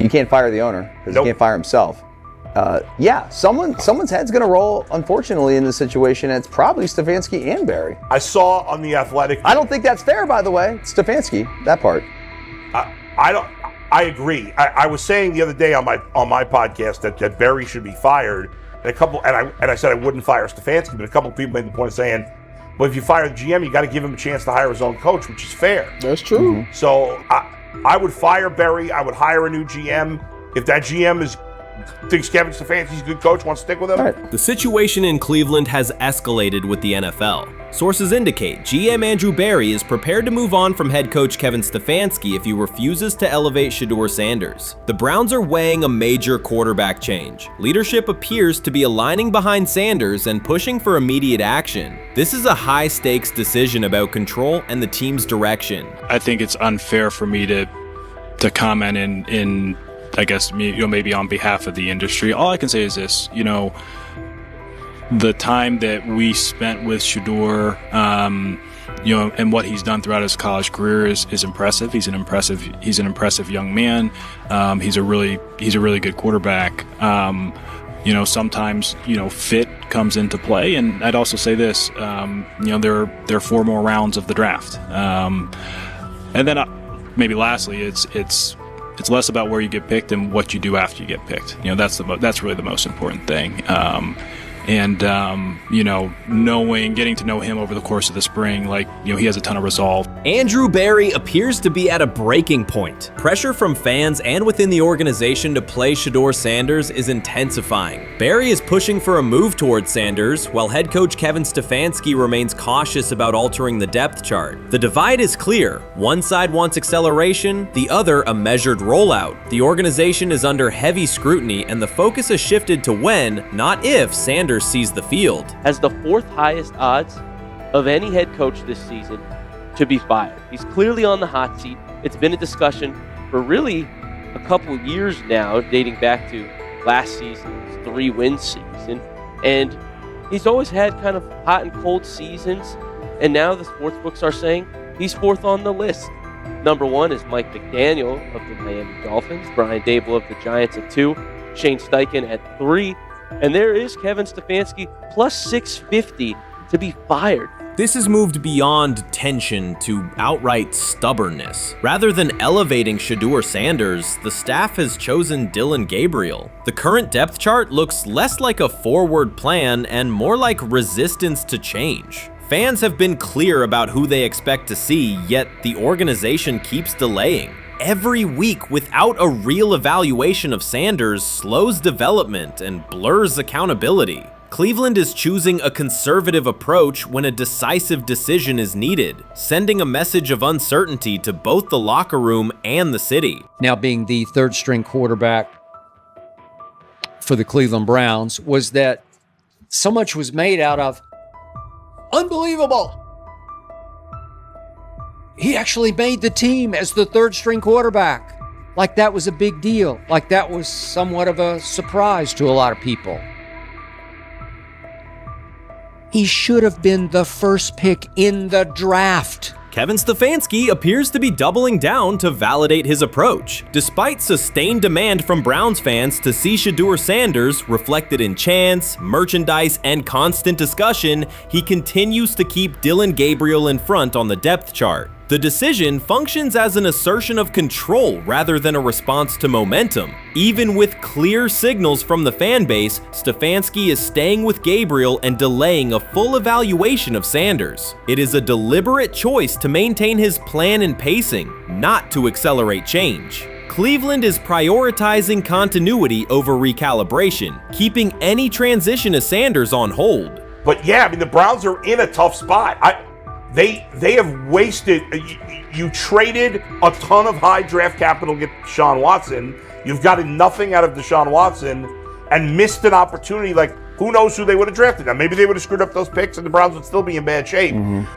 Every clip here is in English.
You can't fire the owner because Nope. he can't fire himself. Someone's head's going to roll, unfortunately, in this situation. And it's probably Stefanski and Barry. I saw on The Athletic. I don't think that's fair, by the way. Stefanski, that part. I agree. I was saying the other day on my podcast that Barry should be fired. And I said I wouldn't fire Stefanski, but a couple of people made the point of saying, well, if you fire the GM, you got to give him a chance to hire his own coach, which is fair. That's true. Mm-hmm. So I would fire Barry. I would hire a new GM. If that GM thinks Kevin Stefanski's a good coach, wants to stick with him. Right. The situation in Cleveland has escalated with the NFL. Sources indicate GM Andrew Barry is prepared to move on from head coach Kevin Stefanski if he refuses to elevate Shedeur Sanders. The Browns are weighing a major quarterback change. Leadership appears to be aligning behind Sanders and pushing for immediate action. This is a high-stakes decision about control and the team's direction. I think it's unfair for me to comment in I guess, maybe on behalf of the industry. All I can say is this, the time that we spent with Shedeur, and what he's done throughout his college career is impressive. He's an impressive young man. He's a really good quarterback. Sometimes, fit comes into play. And I'd also say this, there are 4 more rounds of the draft. And then maybe lastly, it's less about where you get picked and what you do after you get picked. That's really the most important thing. Getting to know him over the course of the spring, he has a ton of resolve. Andrew Barry appears to be at a breaking point. Pressure from fans and within the organization to play Shedeur Sanders is intensifying. Barry is pushing for a move towards Sanders, while head coach Kevin Stefanski remains cautious about altering the depth chart. The divide is clear. One side wants acceleration, the other a measured rollout. The organization is under heavy scrutiny, and the focus has shifted to when, not if, Sanders sees the field. Has the 4th highest odds of any head coach this season to be fired. He's clearly on the hot seat. It's been a discussion for really a couple of years now, dating back to last season's 3-win season. And he's always had kind of hot and cold seasons. And now the sports books are saying he's 4th on the list. Number 1 is Mike McDaniel of the Miami Dolphins, Brian Dable of the Giants at 2, Shane Steichen at 3, and there is Kevin Stefanski plus 650 to be fired. This has moved beyond tension to outright stubbornness. Rather than elevating Shedeur Sanders, the staff has chosen Dillon Gabriel. The current depth chart looks less like a forward plan and more like resistance to change. Fans have been clear about who they expect to see, yet the organization keeps delaying. Every week without a real evaluation of Sanders slows development and blurs accountability. Cleveland is choosing a conservative approach when a decisive decision is needed, sending a message of uncertainty to both the locker room and the city. Now being the 3rd-string quarterback for the Cleveland Browns, was that so much was made out of unbelievable. He actually made the team as the 3rd-string quarterback. Like that was a big deal. Like that was somewhat of a surprise to a lot of people. He should have been the first pick in the draft. Kevin Stefanski appears to be doubling down to validate his approach. Despite sustained demand from Browns fans to see Shedeur Sanders reflected in chants, merchandise, and constant discussion, he continues to keep Dillon Gabriel in front on the depth chart. The decision functions as an assertion of control rather than a response to momentum. Even with clear signals from the fan base, Stefanski is staying with Gabriel and delaying a full evaluation of Sanders. It is a deliberate choice to maintain his plan and pacing, not to accelerate change. Cleveland is prioritizing continuity over recalibration, keeping any transition to Sanders on hold. But yeah, I mean, the Browns are in a tough spot. They have wasted. You traded a ton of high draft capital to get Deshaun Watson. You've gotten nothing out of Deshaun Watson and missed an opportunity. Like, who knows who they would have drafted. Now, maybe they would have screwed up those picks and the Browns would still be in bad shape.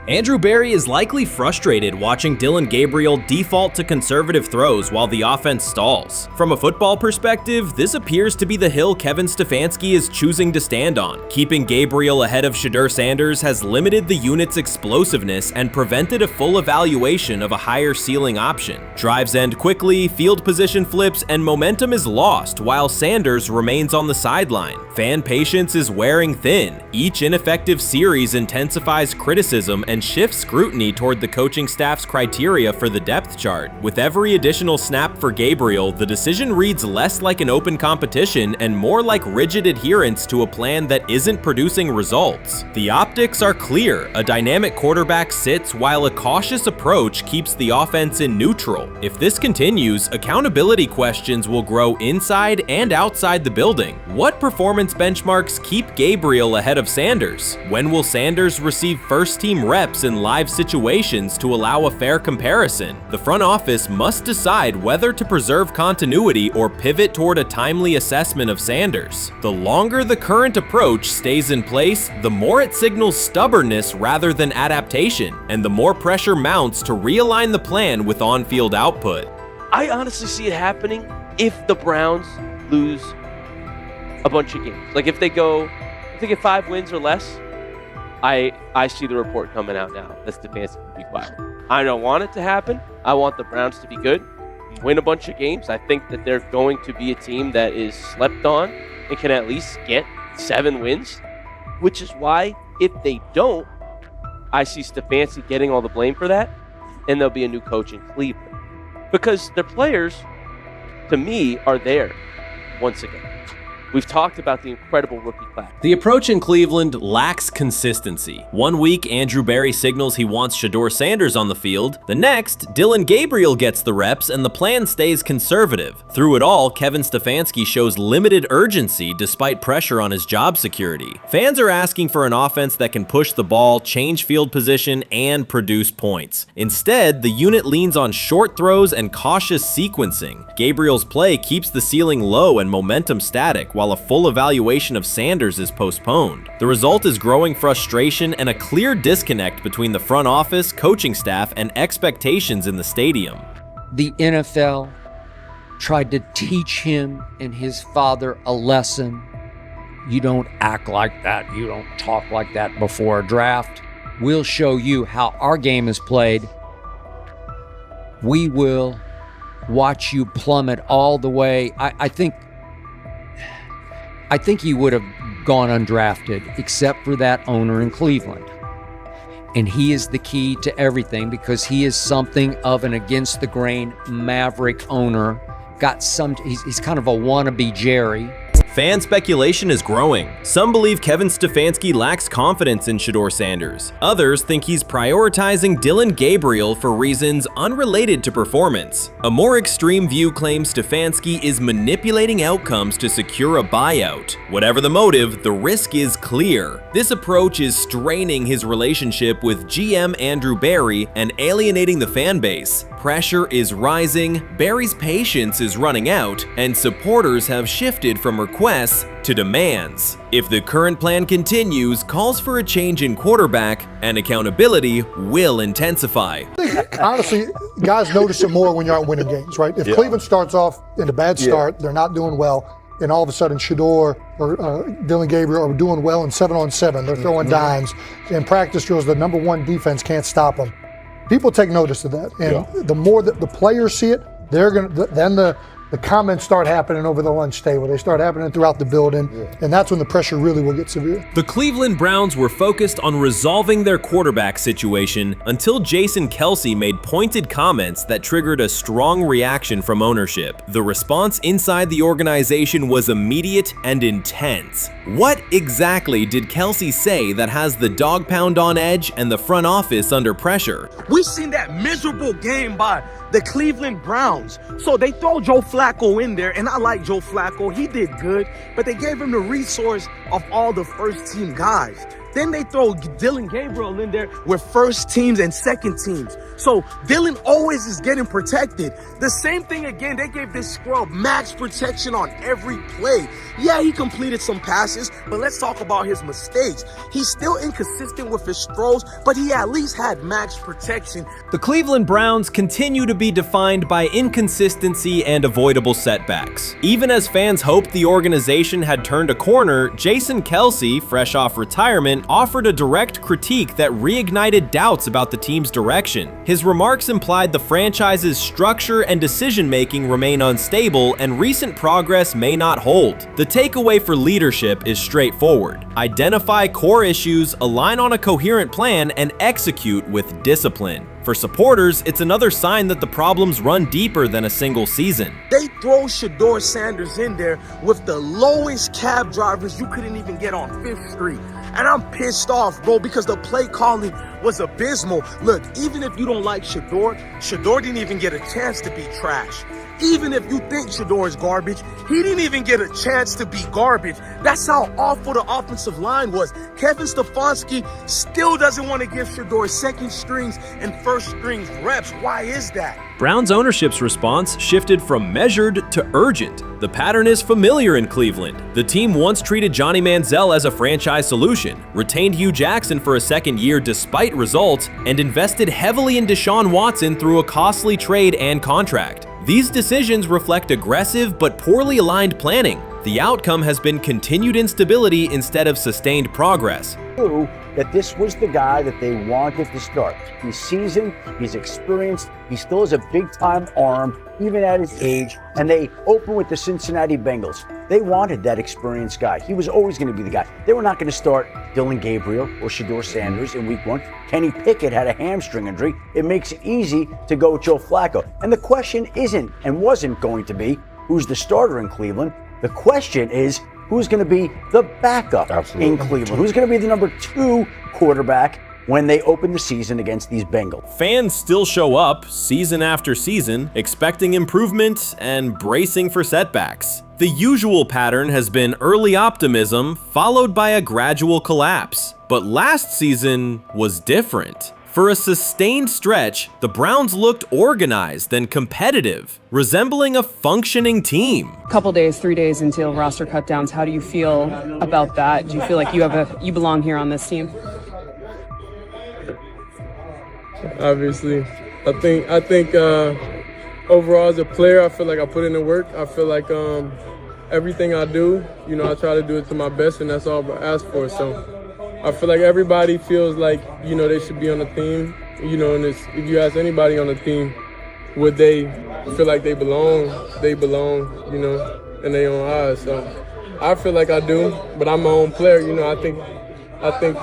Andrew Berry is likely frustrated watching Dillon Gabriel default to conservative throws while the offense stalls. From a football perspective, this appears to be the hill Kevin Stefanski is choosing to stand on. Keeping Gabriel ahead of Shedeur Sanders has limited the unit's explosiveness and prevented a full evaluation of a higher ceiling option. Drives end quickly, field position flips, and momentum is lost while Sanders remains on the sideline. Fan patience is wearing thin. Each ineffective series intensifies criticism and shifts scrutiny toward the coaching staff's criteria for the depth chart. With every additional snap for Gabriel, the decision reads less like an open competition and more like rigid adherence to a plan that isn't producing results. The optics are clear. A dynamic quarterback sits while a cautious approach keeps the offense in neutral. If this continues, accountability questions will grow inside and outside the building. What performance benchmarks keep Gabriel ahead of Sanders? When will Sanders receive first-team reps in live situations to allow a fair comparison? The front office must decide whether to preserve continuity or pivot toward a timely assessment of Sanders. The longer the current approach stays in place, the more it signals stubbornness rather than adaptation, and the more pressure mounts to realign the plan with on-field output. I honestly see it happening if the Browns lose a bunch of games. Like if they get 5 wins or less, I see the report coming out now that Stefanski will be fired. I don't want it to happen. I want the Browns to be good, win a bunch of games. I think that they're going to be a team that is slept on and can at least get 7 wins, which is why if they don't, I see Stefanski getting all the blame for that, and there'll be a new coach in Cleveland. Because their players, to me, are there once again. We've talked about the incredible rookie class. The approach in Cleveland lacks consistency. One week, Andrew Berry signals he wants Shedeur Sanders on the field. The next, Dillon Gabriel gets the reps and the plan stays conservative. Through it all, Kevin Stefanski shows limited urgency despite pressure on his job security. Fans are asking for an offense that can push the ball, change field position, and produce points. Instead, the unit leans on short throws and cautious sequencing. Gabriel's play keeps the ceiling low and momentum static, while a full evaluation of Sanders is postponed. The result is growing frustration and a clear disconnect between the front office, coaching staff, and expectations in the stadium. The NFL tried to teach him and his father a lesson. You don't act like that. You don't talk like that before a draft. We'll show you how our game is played. We will watch you plummet all the way. I think he would have gone undrafted except for that owner in Cleveland. And he is the key to everything because he is something of an against-the-grain maverick owner. He's kind of a wannabe Jerry. Fan speculation is growing. Some believe Kevin Stefanski lacks confidence in Shedeur Sanders. Others think he's prioritizing Dillon Gabriel for reasons unrelated to performance. A more extreme view claims Stefanski is manipulating outcomes to secure a buyout. Whatever the motive, the risk is clear. This approach is straining his relationship with GM Andrew Berry and alienating the fan base. Pressure is rising, Berry's patience is running out, and supporters have shifted from requests to demands. If the current plan continues, calls for a change in quarterback and accountability will intensify. Honestly, guys notice it more when you're out winning games, right? If Cleveland starts off in a bad start, they're not doing well, and all of a sudden Shedeur or Dillon Gabriel are doing well in 7-on-7. They're throwing dimes. In practice drills, the number one defense can't stop them. People take notice of that, and the more that the players see it, then the comments start happening over the lunch table. They start happening throughout the building, and that's when the pressure really will get severe. The Cleveland Browns were focused on resolving their quarterback situation until Jason Kelce made pointed comments that triggered a strong reaction from ownership. The response inside the organization was immediate and intense. What exactly did Kelce say that has the dog pound on edge and the front office under pressure? We've seen that miserable game by the Cleveland Browns. So they throw Joe Flacco in there, and I like Joe Flacco. He did good, but they gave him the resource of all the first-team guys. Then they throw Dylan Gabriel in there with first teams and second teams. So Dylan always is getting protected. The same thing again, they gave this scrub max protection on every play. Yeah, he completed some passes, but let's talk about his mistakes. He's still inconsistent with his throws, but he at least had max protection. The Cleveland Browns continue to be defined by inconsistency and avoidable setbacks. Even as fans hoped the organization had turned a corner, Jason Kelce, fresh off retirement, offered a direct critique that reignited doubts about the team's direction. His remarks implied the franchise's structure and decision-making remain unstable and recent progress may not hold. The takeaway for leadership is straightforward. Identify core issues, align on a coherent plan, and execute with discipline. For supporters, it's another sign that the problems run deeper than a single season. They throw Shedeur Sanders in there with the lowest cab drivers you couldn't even get on 5th Street. And I'm pissed off, bro, because the play calling was abysmal. Look, even if you don't like Shedeur didn't even get a chance to be trash. Even if you think Shedeur is garbage, he didn't even get a chance to be garbage. That's how awful the offensive line was. Kevin Stefanski still doesn't want to give Shedeur second strings and first strings reps. Why is that? Browns ownership's response shifted from measured to urgent. The pattern is familiar in Cleveland. The team once treated Johnny Manziel as a franchise solution, retained Hugh Jackson for a second year despite results, and invested heavily in Deshaun Watson through a costly trade and contract. These decisions reflect aggressive but poorly aligned planning. The outcome has been continued instability instead of sustained progress. That this was the guy that they wanted to start. He's seasoned, he's experienced, he still has a big-time arm, even at his age, and they open with the Cincinnati Bengals. They wanted that experienced guy. He was always going to be the guy. They were not going to start Dylan Gabriel or Shedeur Sanders in week 1. Kenny Pickett had a hamstring injury. It makes it easy to go with Joe Flacco. And the question isn't and wasn't going to be who's the starter in Cleveland. The question is, who's going to be the backup in Cleveland? Who's going to be the number 2 quarterback when they open the season against these Bengals? Fans still show up season after season, expecting improvement and bracing for setbacks. The usual pattern has been early optimism followed by a gradual collapse. But last season was different. For a sustained stretch, the Browns looked organized and competitive, resembling a functioning team. Couple days, 3 days until roster cutdowns. How do you feel about that? Do you feel like you belong here on this team? Obviously, I think overall as a player, I feel like I put in the work. I feel like everything I do, I try to do it to my best, and that's all I ask for. So I feel like everybody feels like, they should be on the team, and if you ask anybody on the team, would they feel like they belong, in their own eyes. So I feel like I do, but I'm my own player, I think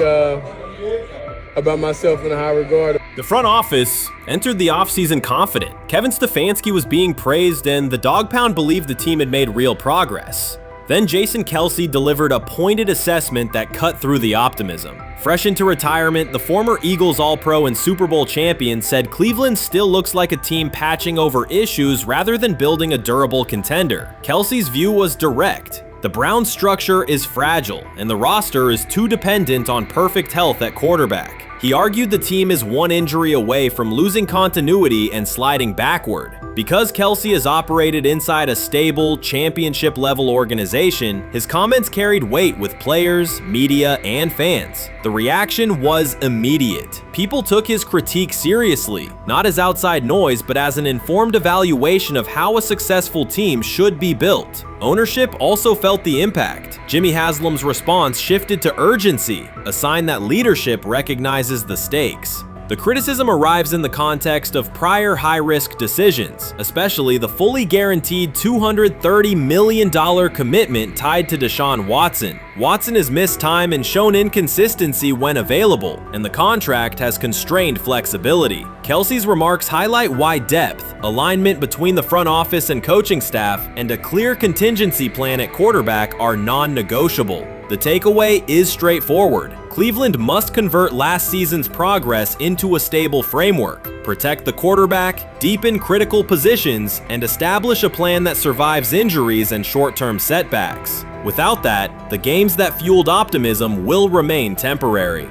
about myself in a high regard. The front office entered the offseason confident. Kevin Stefanski was being praised and the Dog Pound believed the team had made real progress. Then Jason Kelce delivered a pointed assessment that cut through the optimism. Fresh into retirement, the former Eagles All-Pro and Super Bowl champion said Cleveland still looks like a team patching over issues rather than building a durable contender. Kelce's view was direct. The Browns' structure is fragile, and the roster is too dependent on perfect health at quarterback. He argued the team is one injury away from losing continuity and sliding backward. Because Kelce has operated inside a stable, championship-level organization, his comments carried weight with players, media, and fans. The reaction was immediate. People took his critique seriously, not as outside noise, but as an informed evaluation of how a successful team should be built. Ownership also felt the impact. Jimmy Haslam's response shifted to urgency, a sign that leadership recognizes the stakes. The criticism arrives in the context of prior high-risk decisions, especially the fully guaranteed $230 million commitment tied to Deshaun Watson. Watson has missed time and shown inconsistency when available, and the contract has constrained flexibility. Kelce's remarks highlight why depth, alignment between the front office and coaching staff, and a clear contingency plan at quarterback are non-negotiable. The takeaway is straightforward. Cleveland must convert last season's progress into a stable framework, protect the quarterback, deepen critical positions, and establish a plan that survives injuries and short-term setbacks. Without that, the games that fueled optimism will remain temporary.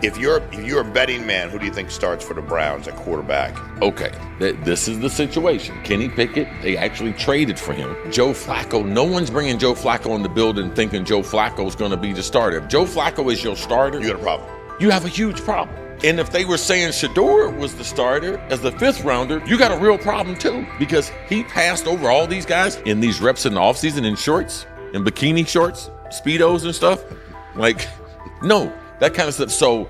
If you're a betting man, who do you think starts for the Browns at quarterback? Okay, this is the situation. Kenny Pickett, they actually traded for him. Joe Flacco, no one's bringing Joe Flacco in the building thinking Joe Flacco's going to be the starter. If Joe Flacco is your starter, You got a problem. you have a huge problem. And if they were saying Shedeur was the starter as the 5th rounder, you got a real problem too, because he passed over all these guys in these reps in the offseason in shorts, in bikini shorts, Speedos and stuff. Like, no, that kind of stuff. So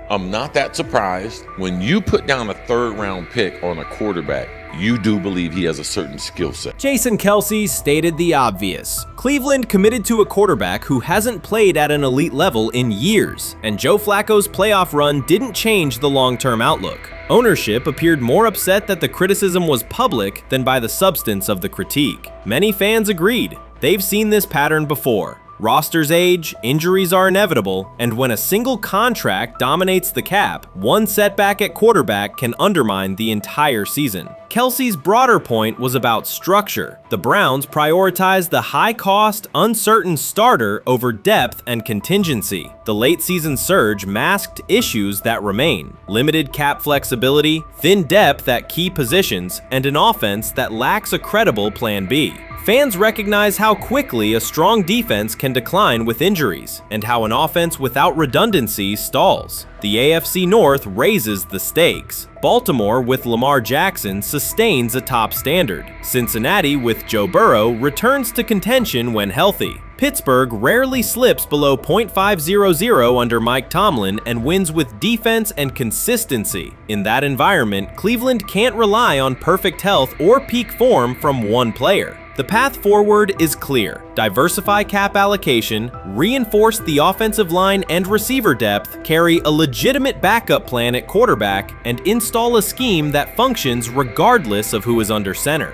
I'm not that surprised. When you put down a 3rd round pick on a quarterback, you do believe he has a certain skill set. Jason Kelce stated the obvious. Cleveland committed to a quarterback who hasn't played at an elite level in years, and Joe Flacco's playoff run didn't change the long-term outlook. Ownership appeared more upset that the criticism was public than by the substance of the critique. Many fans agreed. They've seen this pattern before. Rosters age, injuries are inevitable, and when a single contract dominates the cap, one setback at quarterback can undermine the entire season. Kelce's broader point was about structure. The Browns prioritized the high-cost, uncertain starter over depth and contingency. The late-season surge masked issues that remain: limited cap flexibility, thin depth at key positions, and an offense that lacks a credible Plan B. Fans recognize how quickly a strong defense can decline with injuries, and how an offense without redundancy stalls. The AFC North raises the stakes. Baltimore with Lamar Jackson sustains a top standard. Cincinnati with Joe Burrow returns to contention when healthy. Pittsburgh rarely slips below .500 under Mike Tomlin and wins with defense and consistency. In that environment, Cleveland can't rely on perfect health or peak form from one player. The path forward is clear. Diversify cap allocation, reinforce the offensive line and receiver depth, carry a legitimate backup plan at quarterback, and install a scheme that functions regardless of who is under center.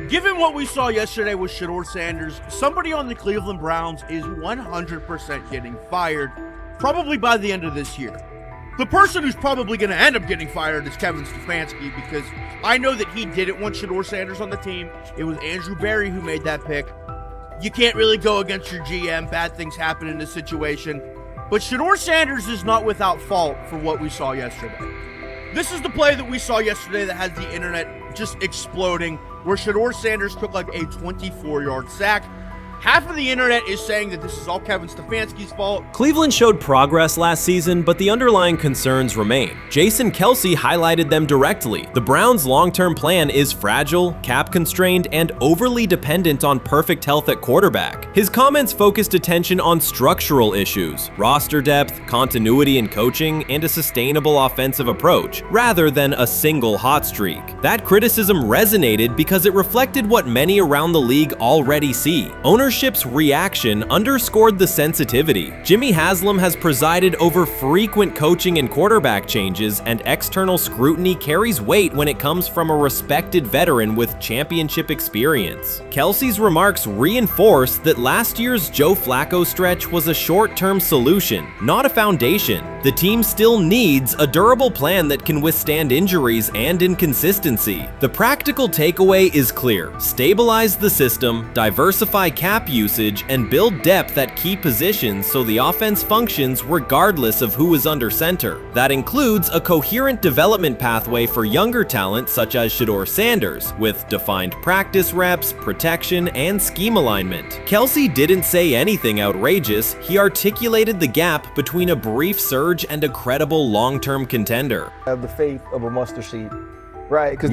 Given what we saw yesterday with Shedeur Sanders, somebody on the Cleveland Browns is 100% getting fired, probably by the end of this year. The person who's probably going to end up getting fired is Kevin Stefanski, because I know that he didn't want Shedeur Sanders on the team. It was Andrew Berry who made that pick. You can't really go against your GM. Bad things happen in this situation. But Shedeur Sanders is not without fault for what we saw yesterday. This is the play that we saw yesterday that has the internet just exploding, where Shedeur Sanders took like a 24-yard sack. Half of the internet is saying that this is all Kevin Stefanski's fault. Cleveland showed progress last season, but the underlying concerns remain. Jason Kelce highlighted them directly. The Browns' long-term plan is fragile, cap-constrained, and overly dependent on perfect health at quarterback. His comments focused attention on structural issues, roster depth, continuity in coaching, and a sustainable offensive approach, rather than a single hot streak. That criticism resonated because it reflected what many around the league already see. Ownership's reaction underscored the sensitivity. Jimmy Haslam has presided over frequent coaching and quarterback changes, and external scrutiny carries weight when it comes from a respected veteran with championship experience. Kelce's remarks reinforce that last year's Joe Flacco stretch was a short-term solution, not a foundation. The team still needs a durable plan that can withstand injuries and inconsistency. The practical takeaway is clear: stabilize the system, diversify cap usage, and build depth at key positions so the offense functions regardless of who is under center. That includes a coherent development pathway for younger talent such as Shedeur Sanders, with defined practice reps, protection, and scheme alignment. Kelce didn't say anything outrageous. He articulated the gap between a brief surge and a credible long-term contender. I have the faith of a mustard seed. Right, because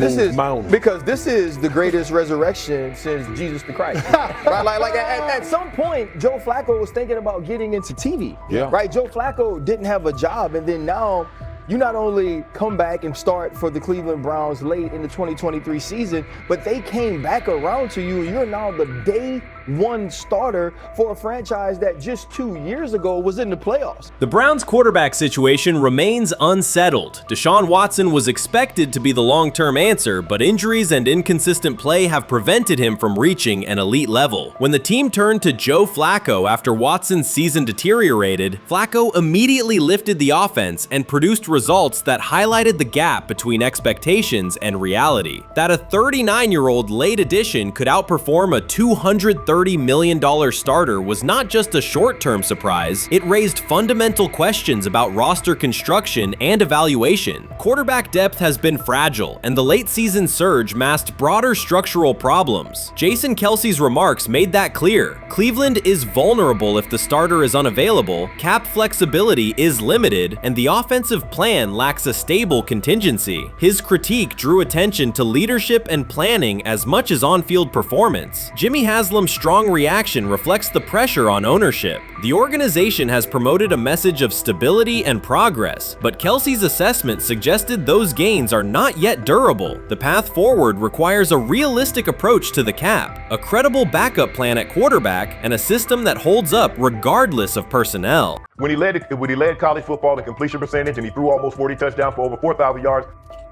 this is the greatest resurrection since Jesus the Christ. Right, like at some point, Joe Flacco was thinking about getting into TV. Yeah. Right, Joe Flacco didn't have a job, and then now you not only come back and start for the Cleveland Browns late in the 2023 season, but they came back around to you. You're now the day one starter for a franchise that just 2 years ago was in the playoffs. The Browns' quarterback situation remains unsettled. Deshaun Watson was expected to be the long-term answer, but injuries and inconsistent play have prevented him from reaching an elite level. When the team turned to Joe Flacco after Watson's season deteriorated, Flacco immediately lifted the offense and produced results that highlighted the gap between expectations and reality. That a 39-year-old late addition could outperform a $230 million starter was not just a short-term surprise, it raised fundamental questions about roster construction and evaluation. Quarterback depth has been fragile, and the late-season surge masked broader structural problems. Jason Kelce's remarks made that clear. Cleveland is vulnerable if the starter is unavailable, cap flexibility is limited, and the offensive plan lacks a stable contingency. His critique drew attention to leadership and planning as much as on-field performance. Jimmy Haslam's strong reaction reflects the pressure on ownership. The organization has promoted a message of stability and progress, but Kelce's assessment suggested those gains are not yet durable. The path forward requires a realistic approach to the cap, a credible backup plan at quarterback, and a system that holds up regardless of personnel. When he led college football in completion percentage and he threw almost 40 touchdowns for over 4,000 yards,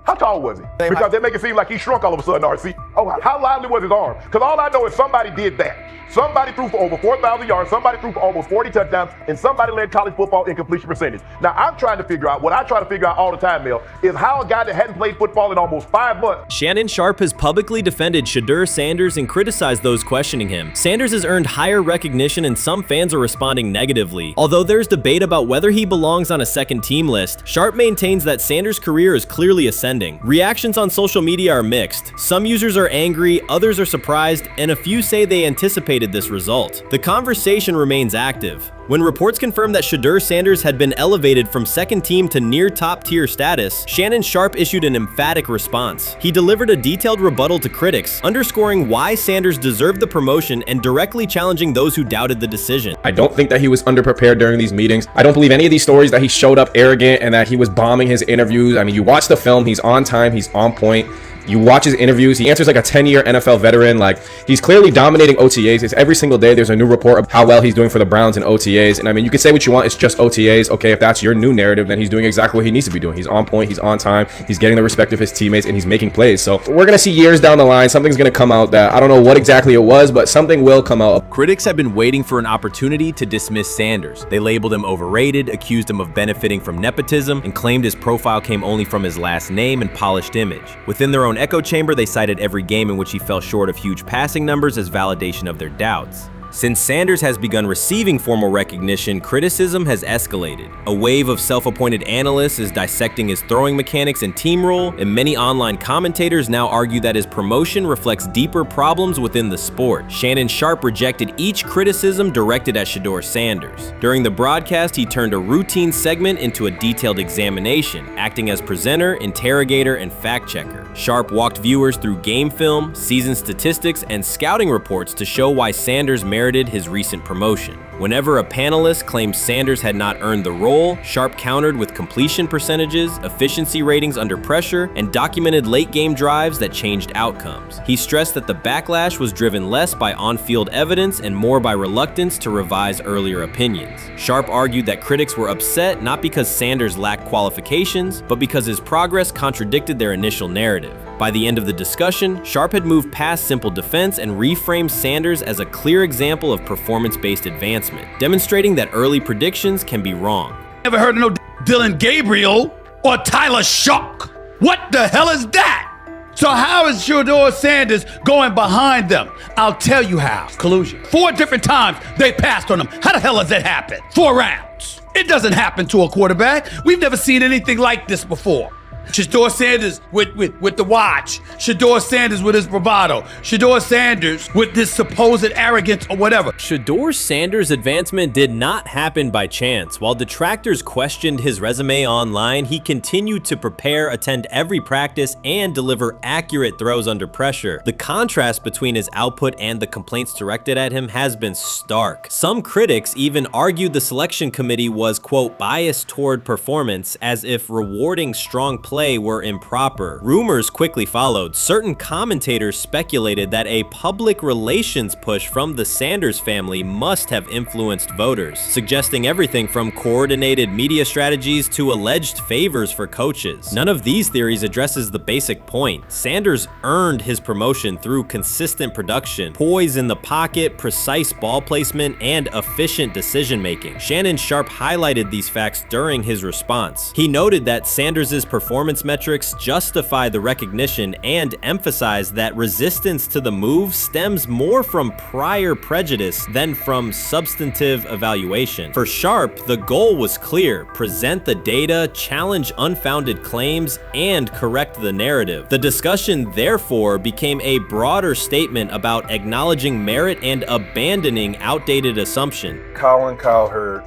how tall was he? Because they make it seem like he shrunk all of a sudden, RC. Oh, how lively was his arm? Because all I know is somebody did that. Somebody threw for over 4,000 yards, somebody threw for almost 40 touchdowns, and somebody led college football in completion percentage. Now, I'm trying to figure out, what I try to figure out all the time, Mel, is how a guy that hadn't played football in almost 5 months. Shannon Sharpe has publicly defended Shedeur Sanders and criticized those questioning him. Sanders has earned higher recognition and some fans are responding negatively. Although there's debate about whether he belongs on a second team list, Sharpe maintains that Sanders' career is clearly ascending. Reactions on social media are mixed. Some users are angry, others are surprised, and a few say they anticipated this result. The conversation remains active. When reports confirmed that Shedeur Sanders had been elevated from second team to near top tier status, Shannon Sharpe issued an emphatic response. He delivered a detailed rebuttal to critics, underscoring why Sanders deserved the promotion and directly challenging those who doubted the decision. I don't think that he was underprepared during these meetings. I don't believe any of these stories that he showed up arrogant and that he was bombing his interviews. I mean, you watch the film, he's on time, he's on point. You watch his interviews, he answers like a 10-year NFL veteran. Like, he's clearly dominating OTAs. It's every single day there's a new report of how well he's doing for the Browns in OTAs. And I mean, you can say what you want, it's just OTAs. Okay, if that's your new narrative, then he's doing exactly what he needs to be doing. He's on point, he's on time, he's getting the respect of his teammates, and he's making plays. So we're gonna see years down the line, something's gonna come out that I don't know what exactly it was, but something will come out. Critics have been waiting for an opportunity to dismiss Sanders. They labeled him overrated, accused him of benefiting from nepotism, and claimed his profile came only from his last name and polished image. Within their own echo chamber, they cited every game in which he fell short of huge passing numbers as validation of their doubts. Since Sanders has begun receiving formal recognition, criticism has escalated. A wave of self-appointed analysts is dissecting his throwing mechanics and team role, and many online commentators now argue that his promotion reflects deeper problems within the sport. Shannon Sharpe rejected each criticism directed at Shedeur Sanders. During the broadcast, he turned a routine segment into a detailed examination, acting as presenter, interrogator, and fact-checker. Sharpe walked viewers through game film, season statistics, and scouting reports to show why Sanders merited his recent promotion. Whenever a panelist claimed Sanders had not earned the role, Sharpe countered with completion percentages, efficiency ratings under pressure, and documented late-game drives that changed outcomes. He stressed that the backlash was driven less by on-field evidence and more by reluctance to revise earlier opinions. Sharpe argued that critics were upset not because Sanders lacked qualifications, but because his progress contradicted their initial narrative. By the end of the discussion, Sharpe had moved past simple defense and reframed Sanders as a clear example of performance-based advancement, demonstrating that early predictions can be wrong. Never heard of no Dylan Gabriel or Tyler Shock. What the hell is that? So how is Shedeur Sanders going behind them? I'll tell you how. Collusion. 4 different times they passed on him. How the hell does that happen? 4 rounds. It doesn't happen to a quarterback. We've never seen anything like this before. Shedeur Sanders with the watch. Shedeur Sanders with his bravado. Shedeur Sanders with this supposed arrogance or whatever. Shedeur Sanders' advancement did not happen by chance. While detractors questioned his resume online, he continued to prepare, attend every practice, and deliver accurate throws under pressure. The contrast between his output and the complaints directed at him has been stark. Some critics even argued the selection committee was, quote, biased toward performance, as if rewarding strong play play were improper. Rumors quickly followed. Certain commentators speculated that a public relations push from the Sanders family must have influenced voters, suggesting everything from coordinated media strategies to alleged favors for coaches. None of these theories addresses the basic point. Sanders earned his promotion through consistent production, poise in the pocket, precise ball placement, and efficient decision-making. Shannon Sharpe highlighted these facts during his response. He noted that Sanders' performance metrics justify the recognition and emphasized that resistance to the move stems more from prior prejudice than from substantive evaluation. For Sharpe, the goal was clear: present the data, challenge unfounded claims, and correct the narrative. The discussion, therefore, became a broader statement about acknowledging merit and abandoning outdated assumption. Colin Cowherd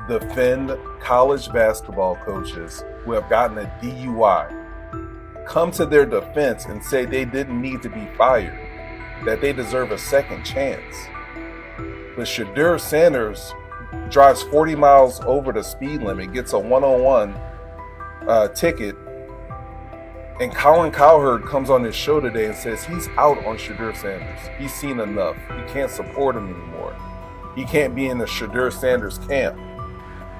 defend college basketball coaches who have gotten a DUI, come to their defense and say they didn't need to be fired, that they deserve a second chance. But Shedeur Sanders drives 40 miles over the speed limit, gets a one-on-one ticket, and Colin Cowherd comes on his show today and says he's out on Shedeur Sanders. He's seen enough. He can't support him anymore. He can't be in the Shedeur Sanders camp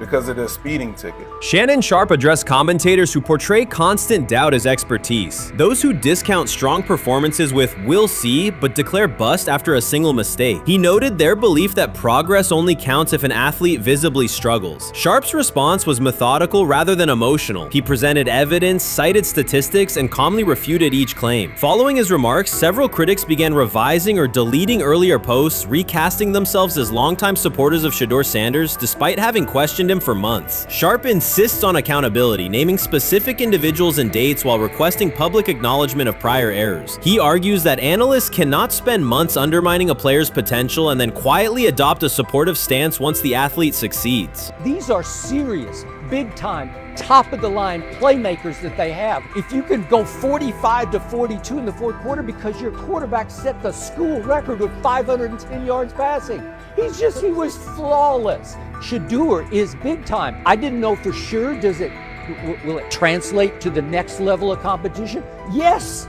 because of this speeding ticket. Shannon Sharpe addressed commentators who portray constant doubt as expertise. Those who discount strong performances with "we'll see" but declare bust after a single mistake. He noted their belief that progress only counts if an athlete visibly struggles. Sharpe's response was methodical rather than emotional. He presented evidence, cited statistics, and calmly refuted each claim. Following his remarks, several critics began revising or deleting earlier posts, recasting themselves as longtime supporters of Shedeur Sanders despite having questioned him for months. Sharpe insists on accountability, naming specific individuals and dates while requesting public acknowledgement of prior errors. He argues that analysts cannot spend months undermining a player's potential and then quietly adopt a supportive stance once the athlete succeeds. These are serious, big-time, top-of-the-line playmakers that they have. If you can go 45 to 42 in the fourth quarter because your quarterback set the school record with 510 yards passing. He was flawless. Shedeur is big time. I didn't know for sure, will it translate to the next level of competition? Yes,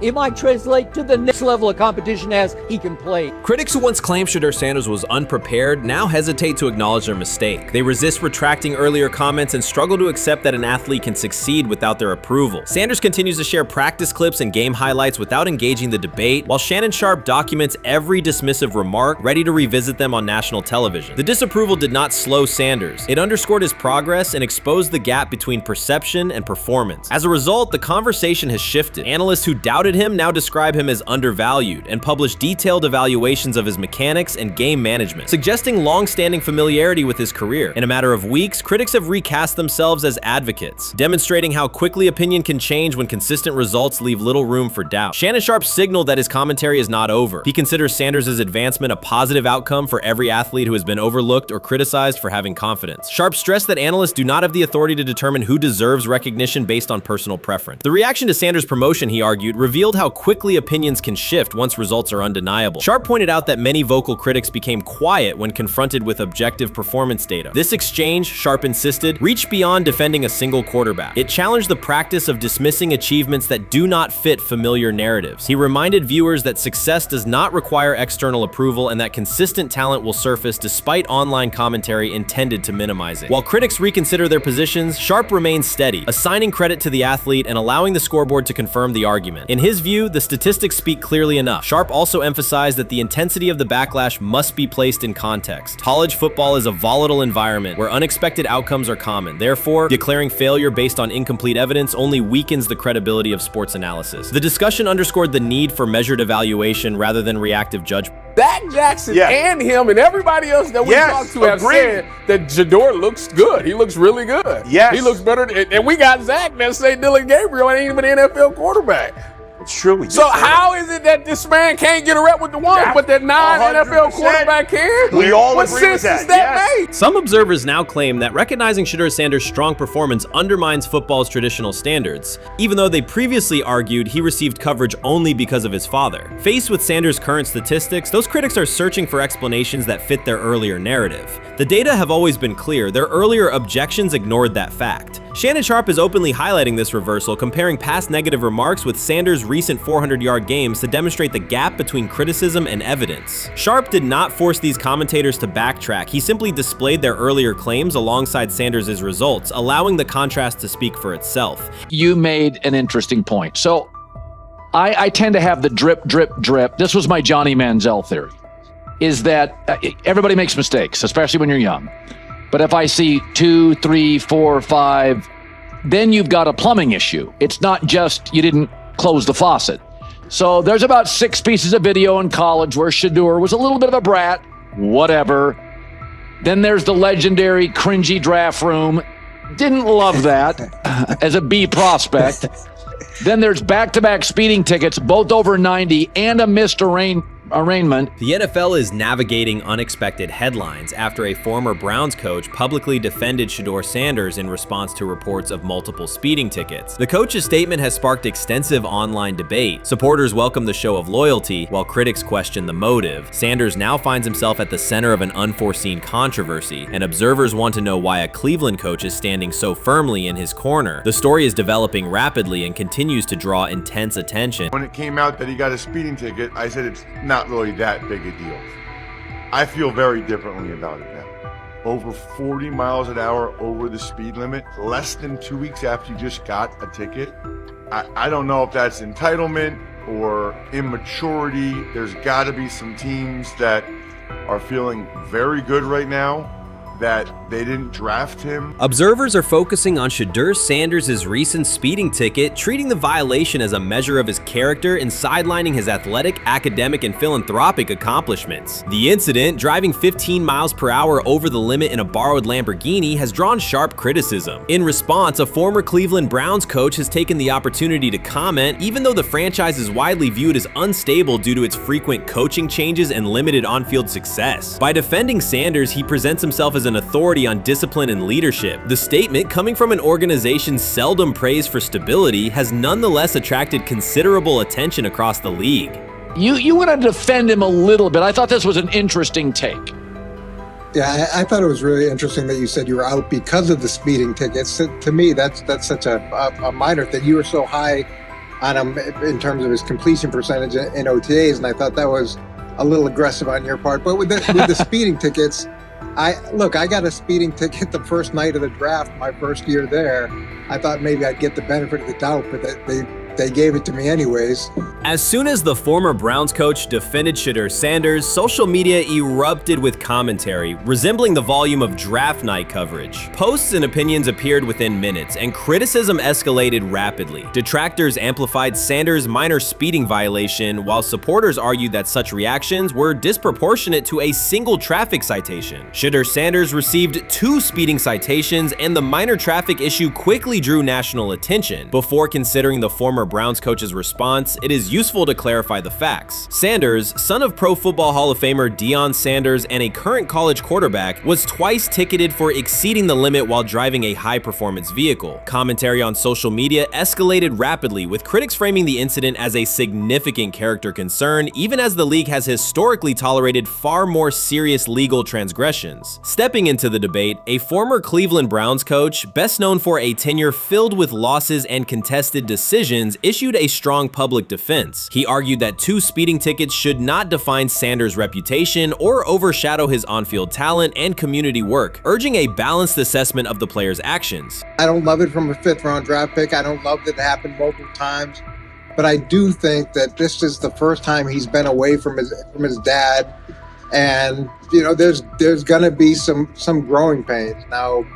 it might translate to the next level of competition as he can play. Critics who once claimed Shedeur Sanders was unprepared now hesitate to acknowledge their mistake. They resist retracting earlier comments and struggle to accept that an athlete can succeed without their approval. Sanders continues to share practice clips and game highlights without engaging the debate, while Shannon Sharpe documents every dismissive remark, ready to revisit them on national television. The disapproval did not slow Sanders. It underscored his progress and exposed the gap between perception and performance. As a result, the conversation has shifted. Analysts who doubted him now describe him as undervalued and publish detailed evaluations of his mechanics and game management, suggesting long-standing familiarity with his career. In a matter of weeks, critics have recast themselves as advocates, demonstrating how quickly opinion can change when consistent results leave little room for doubt. Shannon Sharpe signaled that his commentary is not over. He considers Sanders' advancement a positive outcome for every athlete who has been overlooked or criticized for having confidence. Sharpe stressed that analysts do not have the authority to determine who deserves recognition based on personal preference. The reaction to Sanders' promotion, he argued, revealed how quickly opinions can shift once results are undeniable. Sharpe pointed out that many vocal critics became quiet when confronted with objective performance data. This exchange, Sharpe insisted, reached beyond defending a single quarterback. It challenged the practice of dismissing achievements that do not fit familiar narratives. He reminded viewers that success does not require external approval and that consistent talent will surface despite online commentary intended to minimize it. While critics reconsider their positions, Sharpe remains steady, assigning credit to the athlete and allowing the scoreboard to confirm the argument. In his view, the statistics speak clearly enough. Sharpe also emphasized that the intensity of the backlash must be placed in context. College football is a volatile environment where unexpected outcomes are common. Therefore, declaring failure based on incomplete evidence only weakens the credibility of sports analysis. The discussion underscored the need for measured evaluation rather than reactive judgment. Zach Jackson and him and everybody else that we talked to have said that Shedeur looks good. He looks really good. Yes. He looks better. And we got Zach that say Dylan Gabriel ain't even an NFL quarterback. It's true. So how is it that this man can't get a rep with the ones, but that non-NFL quarterback can? We all what agree with sense that. does that make? Some observers now claim that recognizing Shedeur Sanders' strong performance undermines football's traditional standards, even though they previously argued he received coverage only because of his father. Faced with Sanders' current statistics, those critics are searching for explanations that fit their earlier narrative. The data have always been clear. Their earlier objections ignored that fact. Shannon Sharpe is openly highlighting this reversal, comparing past negative remarks with Sanders' recent 400-yard games to demonstrate the gap between criticism and evidence. Sharpe did not force these commentators to backtrack. He simply displayed their earlier claims alongside Sanders' results, allowing the contrast to speak for itself. You made an interesting point. So I tend to have the drip, drip, drip. This was my Johnny Manziel theory, is that everybody makes mistakes, especially when you're young. But if I see 2, 3, 4, 5, then you've got a plumbing issue. It's not just you didn't close the faucet. So there's about 6 pieces of video in college where Shedeur was a little bit of a brat, whatever. Then there's the legendary cringy draft room. Didn't love that as a B prospect. Then there's back-to-back speeding tickets, both over 90, and a missed arraignment. The NFL is navigating unexpected headlines after a former Browns coach publicly defended Shedeur Sanders in response to reports of multiple speeding tickets. The coach's statement has sparked extensive online debate. Supporters welcome the show of loyalty, while critics question the motive. Sanders now finds himself at the center of an unforeseen controversy, and observers want to know why a Cleveland coach is standing so firmly in his corner. The story is developing rapidly and continues to draw intense attention. When it came out that he got a speeding ticket, I said it's not really that big a deal. I feel very differently about it now. Over 40 miles an hour over the speed limit, less than 2 weeks after you just got a ticket. I don't know if that's entitlement or immaturity. There's got to be some teams that are feeling very good right now that they didn't draft him. Observers are focusing on Shedeur Sanders' recent speeding ticket, treating the violation as a measure of his character and sidelining his athletic, academic, and philanthropic accomplishments. The incident, driving 15 miles per hour over the limit in a borrowed Lamborghini, has drawn sharp criticism. In response, a former Cleveland Browns coach has taken the opportunity to comment, even though the franchise is widely viewed as unstable due to its frequent coaching changes and limited on-field success. By defending Sanders, he presents himself as an authority on discipline and leadership. The statement, coming from an organization seldom praised for stability, has nonetheless attracted considerable attention across the league. You want to defend him a little bit. I thought this was an interesting take. Yeah, I thought it was really interesting that you said you were out because of the speeding tickets. To me, that's such a minor thing. You were so high on him in terms of his completion percentage in OTAs, and I thought that was a little aggressive on your part. But with the speeding tickets, I got a speeding ticket the first night of the draft, my first year there. I thought maybe I'd get the benefit of the doubt, but they gave it to me anyways. As soon as the former Browns coach defended Shedeur Sanders, social media erupted with commentary, resembling the volume of draft night coverage. Posts and opinions appeared within minutes, and criticism escalated rapidly. Detractors amplified Sanders' minor speeding violation, while supporters argued that such reactions were disproportionate to a single traffic citation. Shedeur Sanders received 2 speeding citations, and the minor traffic issue quickly drew national attention. Before considering the former Browns coach's response, it is useful to clarify the facts. Sanders, son of Pro Football Hall of Famer Deion Sanders and a current college quarterback, was twice ticketed for exceeding the limit while driving a high-performance vehicle. Commentary on social media escalated rapidly, with critics framing the incident as a significant character concern, even as the league has historically tolerated far more serious legal transgressions. Stepping into the debate, a former Cleveland Browns coach, best known for a tenure filled with losses and contested decisions, issued a strong public defense. He argued that 2 speeding tickets should not define Sanders' reputation or overshadow his on-field talent and community work, urging a balanced assessment of the player's actions. I don't love it from a 5th-round draft pick. I don't love that it happened multiple times, but I do think that this is the first time he's been away from his dad, and there's gonna be some growing pains now.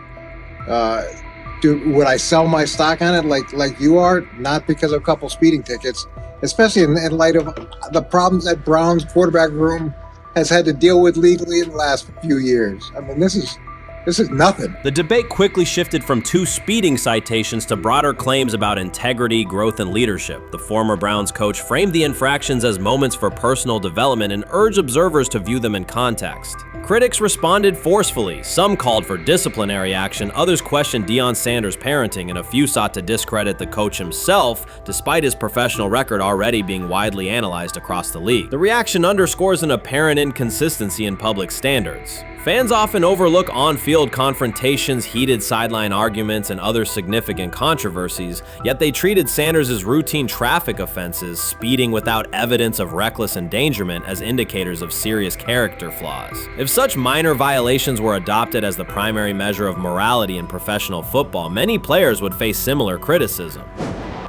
Would I sell my stock on it like you are? Not because of a couple speeding tickets, especially in light of the problems that Brown's quarterback room has had to deal with legally in the last few years. I mean, this is nothing. The debate quickly shifted from 2 speeding citations to broader claims about integrity, growth, and leadership. The former Browns coach framed the infractions as moments for personal development and urged observers to view them in context. Critics responded forcefully. Some called for disciplinary action, others questioned Deion Sanders' parenting, and a few sought to discredit the coach himself, despite his professional record already being widely analyzed across the league. The reaction underscores an apparent inconsistency in public standards. Fans often overlook on-field confrontations, heated sideline arguments, and other significant controversies, yet they treated Sanders' routine traffic offenses, speeding without evidence of reckless endangerment, as indicators of serious character flaws. If such minor violations were adopted as the primary measure of morality in professional football, many players would face similar criticism.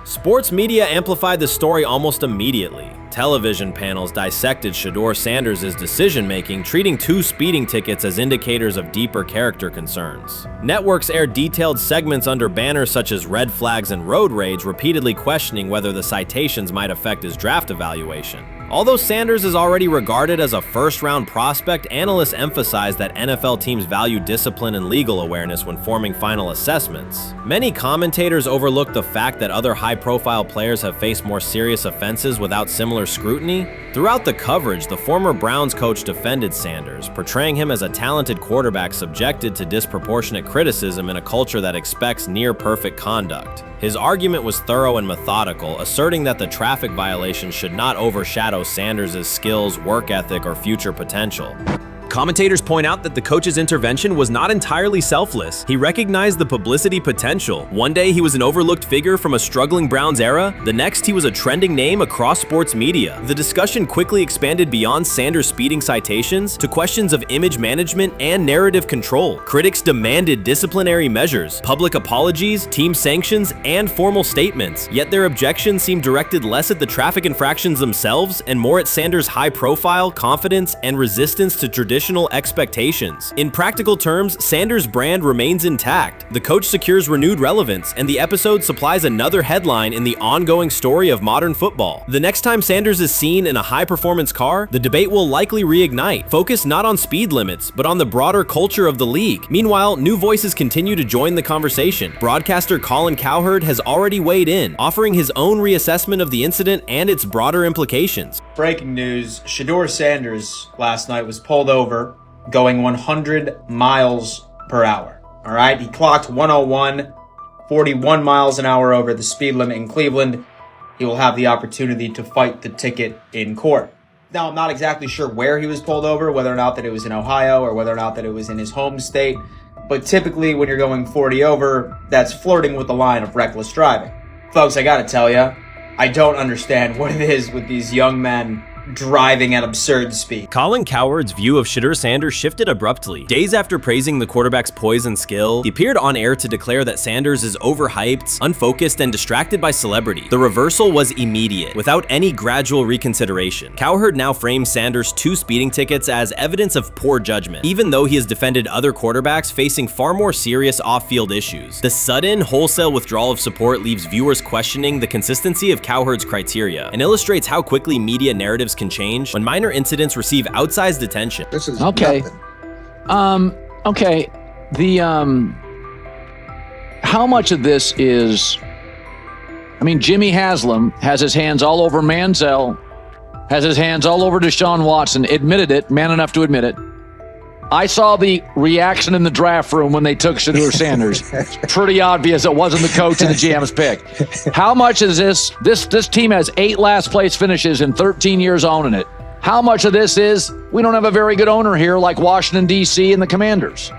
Sports media amplified the story almost immediately. Television panels dissected Shedeur Sanders' decision-making, treating 2 speeding tickets as indicators of deeper character concerns. Networks aired detailed segments under banners such as red flags and road rage, repeatedly questioning whether the citations might affect his draft evaluation. Although Sanders is already regarded as a first-round prospect, analysts emphasize that NFL teams value discipline and legal awareness when forming final assessments. Many commentators overlook the fact that other high-profile players have faced more serious offenses without similar scrutiny. Throughout the coverage, the former Browns coach defended Sanders, portraying him as a talented quarterback subjected to disproportionate criticism in a culture that expects near-perfect conduct. His argument was thorough and methodical, asserting that the traffic violations should not overshadow Sanders' skills, work ethic, or future potential. Commentators point out that the coach's intervention was not entirely selfless. He recognized the publicity potential. One day he was an overlooked figure from a struggling Browns era, the next he was a trending name across sports media. The discussion quickly expanded beyond Sanders' speeding citations to questions of image management and narrative control. Critics demanded disciplinary measures, public apologies, team sanctions, and formal statements, yet their objections seemed directed less at the traffic infractions themselves and more at Sanders' high profile, confidence, and resistance to traditional expectations. In practical terms, Sanders' brand remains intact. The coach secures renewed relevance, and the episode supplies another headline in the ongoing story of modern football. The next time Sanders is seen in a high-performance car, the debate will likely reignite, focused not on speed limits, but on the broader culture of the league. Meanwhile, new voices continue to join the conversation. Broadcaster Colin Cowherd has already weighed in, offering his own reassessment of the incident and its broader implications. Breaking news, Shedeur Sanders last night was pulled over going 100 miles per hour. All right, he clocked 101, 41 miles an hour over the speed limit in Cleveland. He will have the opportunity to fight the ticket in court. Now, I'm not exactly sure where he was pulled over, whether or not that it was in Ohio or whether or not that it was in his home state. But typically when you're going 40 over, that's flirting with the line of reckless driving. Folks, I gotta tell you, I don't understand what it is with these young men driving at absurd speed. Colin Cowherd's view of Shedeur Sanders shifted abruptly. Days after praising the quarterback's poise and skill, he appeared on air to declare that Sanders is overhyped, unfocused, and distracted by celebrity. The reversal was immediate, without any gradual reconsideration. Cowherd now frames Sanders' 2 speeding tickets as evidence of poor judgment, even though he has defended other quarterbacks facing far more serious off-field issues. The sudden, wholesale withdrawal of support leaves viewers questioning the consistency of Cowherd's criteria and illustrates how quickly media narratives can change when minor incidents receive outsized attention. This is okay. Okay. How much of this is? I mean, Jimmy Haslam has his hands all over Manziel, has his hands all over Deshaun Watson. Admitted it, man enough to admit it. I saw the reaction in the draft room when they took Shedeur Sanders. Pretty obvious it wasn't the coach and the GM's pick. How much is this? This team has 8 last place finishes in 13 years owning it. How much of this is we don't have a very good owner here like Washington, D.C. and the Commanders?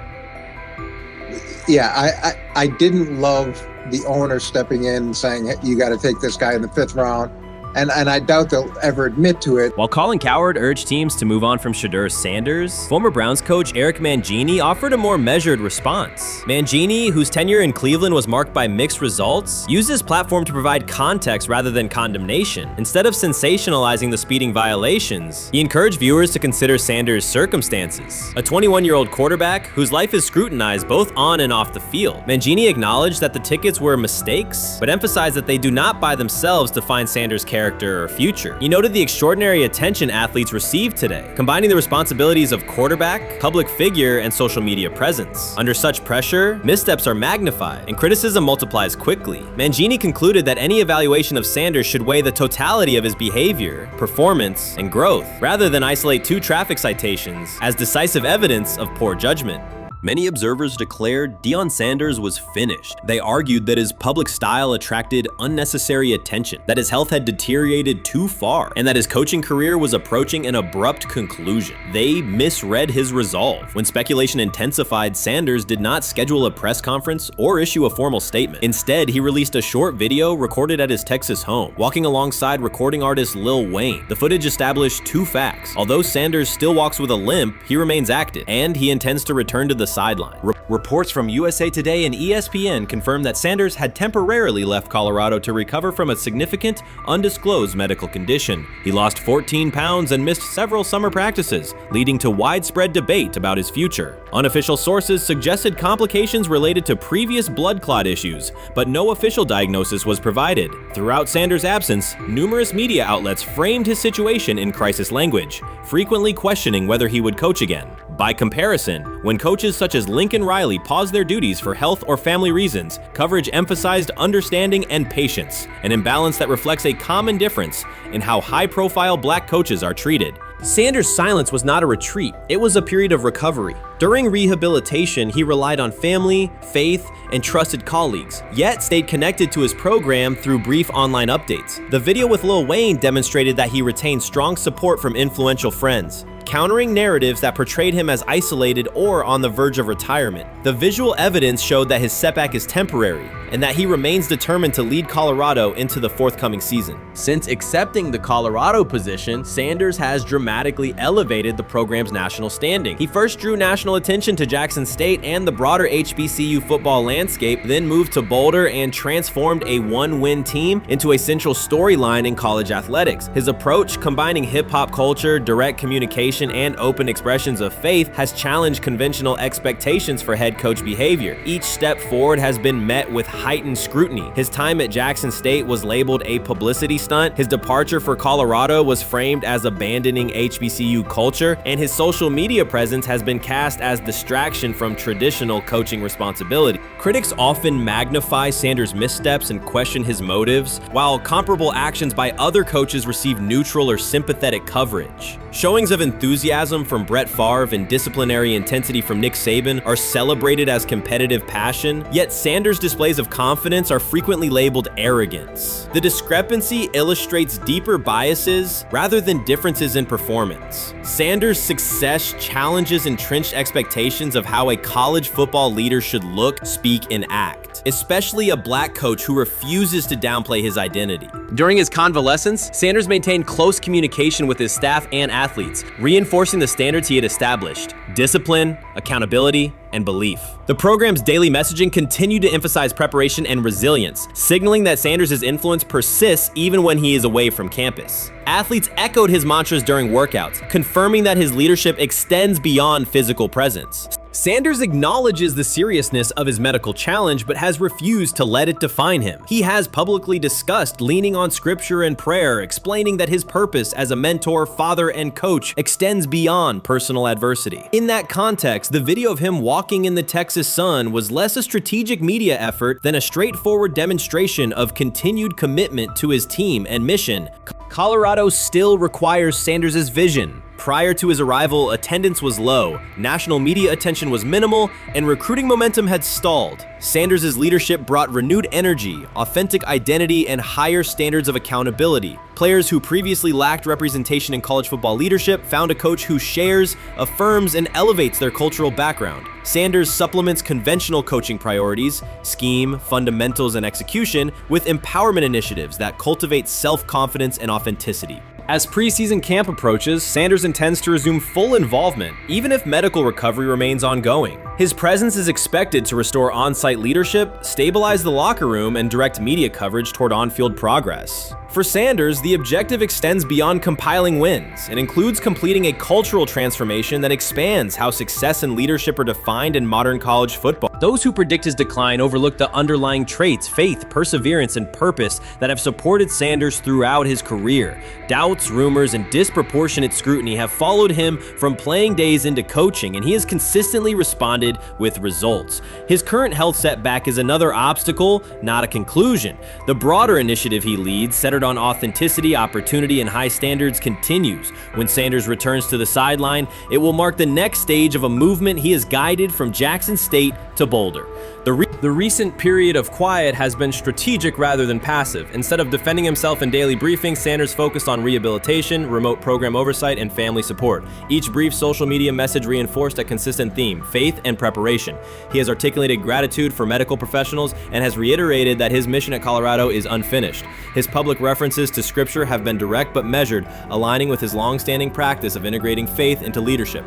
Yeah, I didn't love the owner stepping in and saying, hey, you got to take this guy in the 5th round. And I doubt they'll ever admit to it. While Colin Cowherd urged teams to move on from Shedeur Sanders, former Browns coach Eric Mangini offered a more measured response. Mangini, whose tenure in Cleveland was marked by mixed results, used his platform to provide context rather than condemnation. Instead of sensationalizing the speeding violations, he encouraged viewers to consider Sanders' circumstances. A 21-year-old quarterback whose life is scrutinized both on and off the field. Mangini acknowledged that the tickets were mistakes, but emphasized that they do not by themselves define Sanders' character or future. He noted the extraordinary attention athletes receive today, combining the responsibilities of quarterback, public figure, and social media presence. Under such pressure, missteps are magnified, and criticism multiplies quickly. Mangini concluded that any evaluation of Sanders should weigh the totality of his behavior, performance, and growth, rather than isolate 2 traffic citations as decisive evidence of poor judgment. Many observers declared Deion Sanders was finished. They argued that his public style attracted unnecessary attention, that his health had deteriorated too far, and that his coaching career was approaching an abrupt conclusion. They misread his resolve. When speculation intensified, Sanders did not schedule a press conference or issue a formal statement. Instead, he released a short video recorded at his Texas home, walking alongside recording artist Lil Wayne. The footage established two facts. Although Sanders still walks with a limp, he remains active, and he intends to return to the sideline. Reports from USA Today and ESPN confirm that Sanders had temporarily left Colorado to recover from a significant, undisclosed medical condition. He lost 14 pounds and missed several summer practices, leading to widespread debate about his future. Unofficial sources suggested complications related to previous blood clot issues, but no official diagnosis was provided. Throughout Sanders' absence, numerous media outlets framed his situation in crisis language, frequently questioning whether he would coach again. By comparison, when coaches such as Lincoln Riley paused their duties for health or family reasons, coverage emphasized understanding and patience, an imbalance that reflects a common difference in how high-profile black coaches are treated. Sanders' silence was not a retreat, it was a period of recovery. During rehabilitation, he relied on family, faith, and trusted colleagues, yet stayed connected to his program through brief online updates. The video with Lil Wayne demonstrated that he retained strong support from influential friends, countering narratives that portrayed him as isolated or on the verge of retirement. The visual evidence showed that his setback is temporary, and that he remains determined to lead Colorado into the forthcoming season. Since accepting the Colorado position, Sanders has dramatically elevated the program's national standing. He first drew national attention to Jackson State and the broader HBCU football landscape, then moved to Boulder and transformed a one-win team into a central storyline in college athletics. His approach, combining hip-hop culture, direct communication, and open expressions of faith, has challenged conventional expectations for head coach behavior. Each step forward has been met with heightened scrutiny. His time at Jackson State was labeled a publicity stunt, his departure for Colorado was framed as abandoning HBCU culture, and his social media presence has been cast as distraction from traditional coaching responsibility. Critics often magnify Sanders' missteps and question his motives, while comparable actions by other coaches receive neutral or sympathetic coverage. Showings of enthusiasm from Brett Favre and disciplinary intensity from Nick Saban are celebrated as competitive passion, yet Sanders' displays of confidence are frequently labeled arrogance. The discrepancy illustrates deeper biases rather than differences in performance. Sanders' success challenges entrenched expectations of how a college football leader should look, speak, and act, especially a black coach who refuses to downplay his identity. During his convalescence, Sanders maintained close communication with his staff and athletes, reinforcing the standards he had established: discipline, accountability, and belief. The program's daily messaging continued to emphasize preparation and resilience, signaling that Sanders' influence persists even when he is away from campus. Athletes echoed his mantras during workouts, confirming that his leadership extends beyond physical presence. Sanders acknowledges the seriousness of his medical challenge, but has refused to let it define him. He has publicly discussed leaning on scripture and prayer, explaining that his purpose as a mentor, father, and coach extends beyond personal adversity. In that context, the video of him walking in the Texas sun was less a strategic media effort than a straightforward demonstration of continued commitment to his team and mission. Colorado still requires Sanders' vision. Prior to his arrival, attendance was low, national media attention was minimal, and recruiting momentum had stalled. Sanders' leadership brought renewed energy, authentic identity, and higher standards of accountability. Players who previously lacked representation in college football leadership found a coach who shares, affirms, and elevates their cultural background. Sanders supplements conventional coaching priorities, scheme, fundamentals, and execution with empowerment initiatives that cultivate self-confidence and authenticity. As preseason camp approaches, Sanders intends to resume full involvement, even if medical recovery remains ongoing. His presence is expected to restore on-site leadership, stabilize the locker room, and direct media coverage toward on-field progress. For Sanders, the objective extends beyond compiling wins. It includes completing a cultural transformation that expands how success and leadership are defined in modern college football. Those who predict his decline overlook the underlying traits, faith, perseverance, and purpose that have supported Sanders throughout his career. Doubts, rumors, and disproportionate scrutiny have followed him from playing days into coaching, and he has consistently responded rewarded with results. His current health setback is another obstacle, not a conclusion. The broader initiative he leads, centered on authenticity, opportunity, and high standards, continues. When Sanders returns to the sideline, it will mark the next stage of a movement he has guided from Jackson State to Boulder. The recent period of quiet has been strategic rather than passive. Instead of defending himself in daily briefings, Sanders focused on rehabilitation, remote program oversight, and family support. Each brief social media message reinforced a consistent theme: faith and preparation. He has articulated gratitude for medical professionals and has reiterated that his mission at Colorado is unfinished. His public references to scripture have been direct but measured, aligning with his long-standing practice of integrating faith into leadership.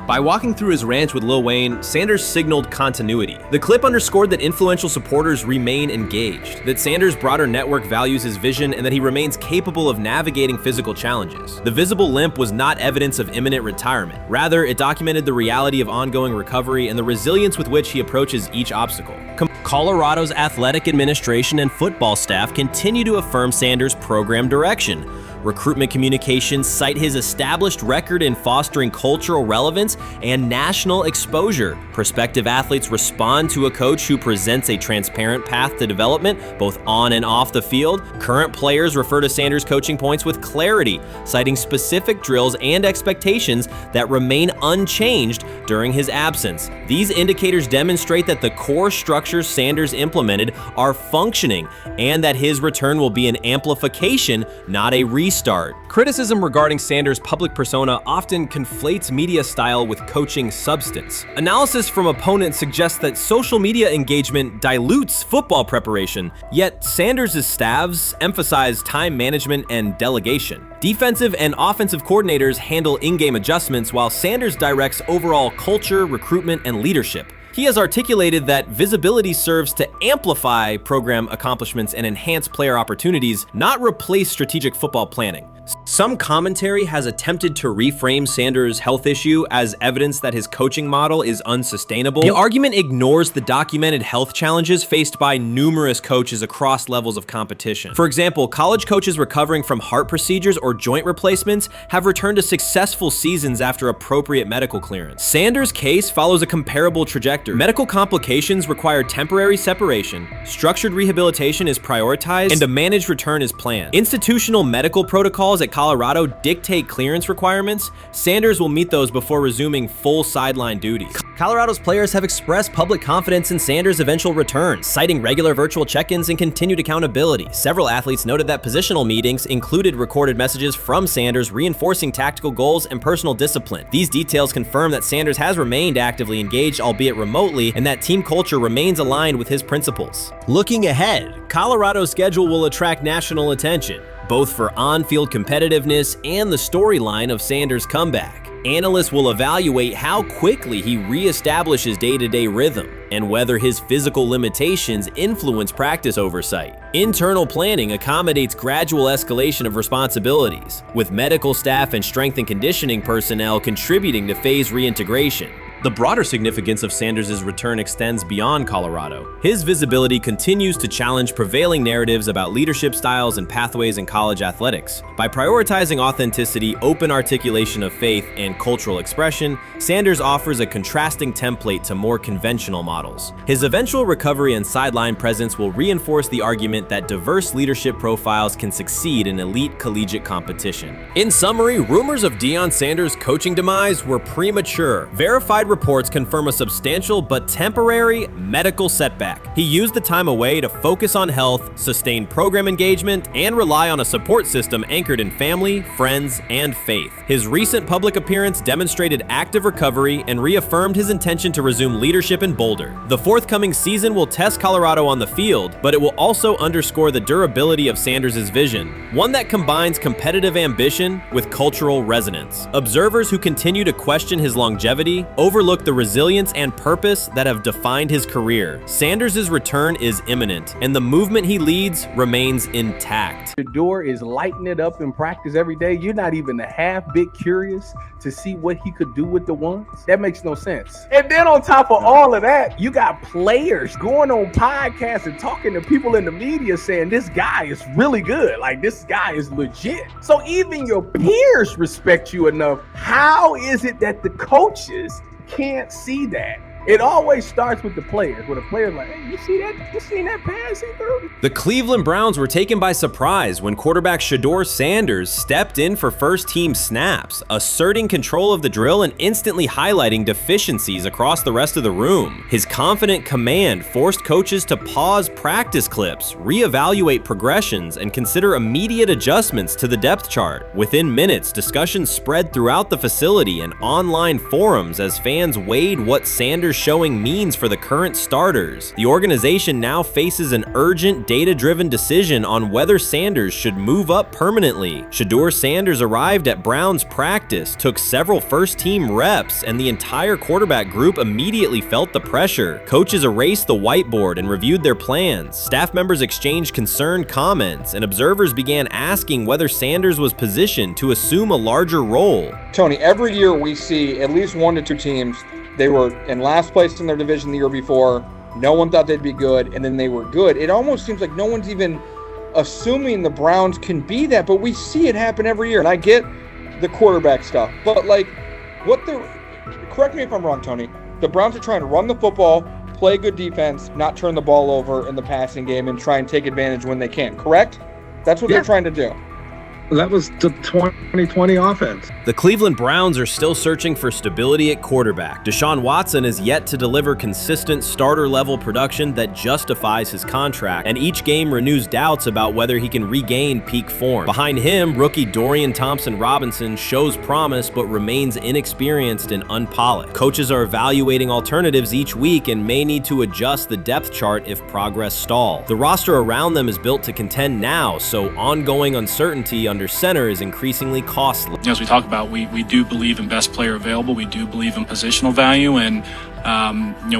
By walking through his ranch with Lil Wayne, Sanders signaled continuity. The clip underscored that influential supporters remain engaged, that Sanders' broader network values his vision, and that he remains capable of navigating physical challenges. The visible limp was not evidence of imminent retirement. Rather, it documented the reality of ongoing recovery and the resilience with which he approaches each obstacle. Colorado's athletic administration and football staff continue to affirm Sanders' program direction. Recruitment communications cite his established record in fostering cultural relevance and national exposure. Prospective athletes respond to a coach who presents a transparent path to development, both on and off the field. Current players refer to Sanders' coaching points with clarity, citing specific drills and expectations that remain unchanged during his absence. These indicators demonstrate that the core structures Sanders implemented are functioning and that his return will be an amplification, not a restart. Criticism regarding Sanders' public persona often conflates media style with coaching substance. Analysis from opponents suggests that social media engagement dilutes football preparation, yet Sanders' staffs emphasize time management and delegation. Defensive and offensive coordinators handle in-game adjustments, while Sanders directs overall culture, recruitment, and leadership. He has articulated that visibility serves to amplify program accomplishments and enhance player opportunities, not replace strategic football planning. Some commentary has attempted to reframe Sanders' health issue as evidence that his coaching model is unsustainable. The argument ignores the documented health challenges faced by numerous coaches across levels of competition. For example, college coaches recovering from heart procedures or joint replacements have returned to successful seasons after appropriate medical clearance. Sanders' case follows a comparable trajectory. Medical complications require temporary separation, structured rehabilitation is prioritized, and a managed return is planned. Institutional medical protocols at Colorado dictate clearance requirements. Sanders will meet those before resuming full sideline duties. Colorado's players have expressed public confidence in Sanders' eventual return, citing regular virtual check-ins and continued accountability. Several athletes noted that positional meetings included recorded messages from Sanders reinforcing tactical goals and personal discipline. These details confirm that Sanders has remained actively engaged, albeit remotely, and that team culture remains aligned with his principles. Looking ahead, Colorado's schedule will attract national attention, both for on-field competitiveness and the storyline of Sanders' comeback. Analysts will evaluate how quickly he reestablishes day-to-day rhythm and whether his physical limitations influence practice oversight. Internal planning accommodates gradual escalation of responsibilities, with medical staff and strength and conditioning personnel contributing to phase reintegration. The broader significance of Sanders' return extends beyond Colorado. His visibility continues to challenge prevailing narratives about leadership styles and pathways in college athletics. By prioritizing authenticity, open articulation of faith, and cultural expression, Sanders offers a contrasting template to more conventional models. His eventual recovery and sideline presence will reinforce the argument that diverse leadership profiles can succeed in elite collegiate competition. In summary, rumors of Deion Sanders' coaching demise were premature. Verified reports confirm a substantial but temporary medical setback. He used the time away to focus on health, sustain program engagement, and rely on a support system anchored in family, friends, and faith. His recent public appearance demonstrated active recovery and reaffirmed his intention to resume leadership in Boulder. The forthcoming season will test Colorado on the field, but it will also underscore the durability of Sanders' vision, one that combines competitive ambition with cultural resonance. Observers who continue to question his longevity overlook the resilience and purpose that have defined his career. Sanders' return is imminent, and the movement he leads remains intact. Shedeur is lighting it up in practice every day. You're not even a half bit curious to see what he could do with the ones. That makes no sense. And then on top of all of that, you got players going on podcasts and talking to people in the media saying this guy is really good. Like, this guy is legit. So even your peers respect you enough. How is it that the coaches can't see that? It always starts with the players, where the players like, hey, you see that? You seen that pass he threw? The Cleveland Browns were taken by surprise when quarterback Shedeur Sanders stepped in for first-team snaps, asserting control of the drill and instantly highlighting deficiencies across the rest of the room. His confident command forced coaches to pause practice clips, reevaluate progressions, and consider immediate adjustments to the depth chart. Within minutes, discussions spread throughout the facility and online forums as fans weighed what Sanders' showing means for the current starters. The organization now faces an urgent, data-driven decision on whether Sanders should move up permanently. Shedeur Sanders arrived at Browns practice, took several first-team reps, and the entire quarterback group immediately felt the pressure. Coaches erased the whiteboard and reviewed their plans. Staff members exchanged concerned comments, and observers began asking whether Sanders was positioned to assume a larger role. Tony, every year we see at least 1 to 2 teams. They were in last place in their division the year before. No one thought they'd be good, and then they were good. It almost seems like no one's even assuming the Browns can be that, but we see it happen every year. And I get the quarterback stuff, but correct me if I'm wrong, Tony. The Browns are trying to run the football, play good defense, not turn the ball over in the passing game, and try and take advantage when they can, correct? That's what they're trying to do. That was the 2020 offense. The Cleveland Browns are still searching for stability at quarterback. Deshaun Watson is yet to deliver consistent starter-level production that justifies his contract, and each game renews doubts about whether he can regain peak form. Behind him, rookie Dorian Thompson-Robinson shows promise but remains inexperienced and unpolished. Coaches are evaluating alternatives each week and may need to adjust the depth chart if progress stalls. The roster around them is built to contend now, so ongoing uncertainty under center is increasingly costly. As we talk about, we do believe in best player available. We do believe in positional value, and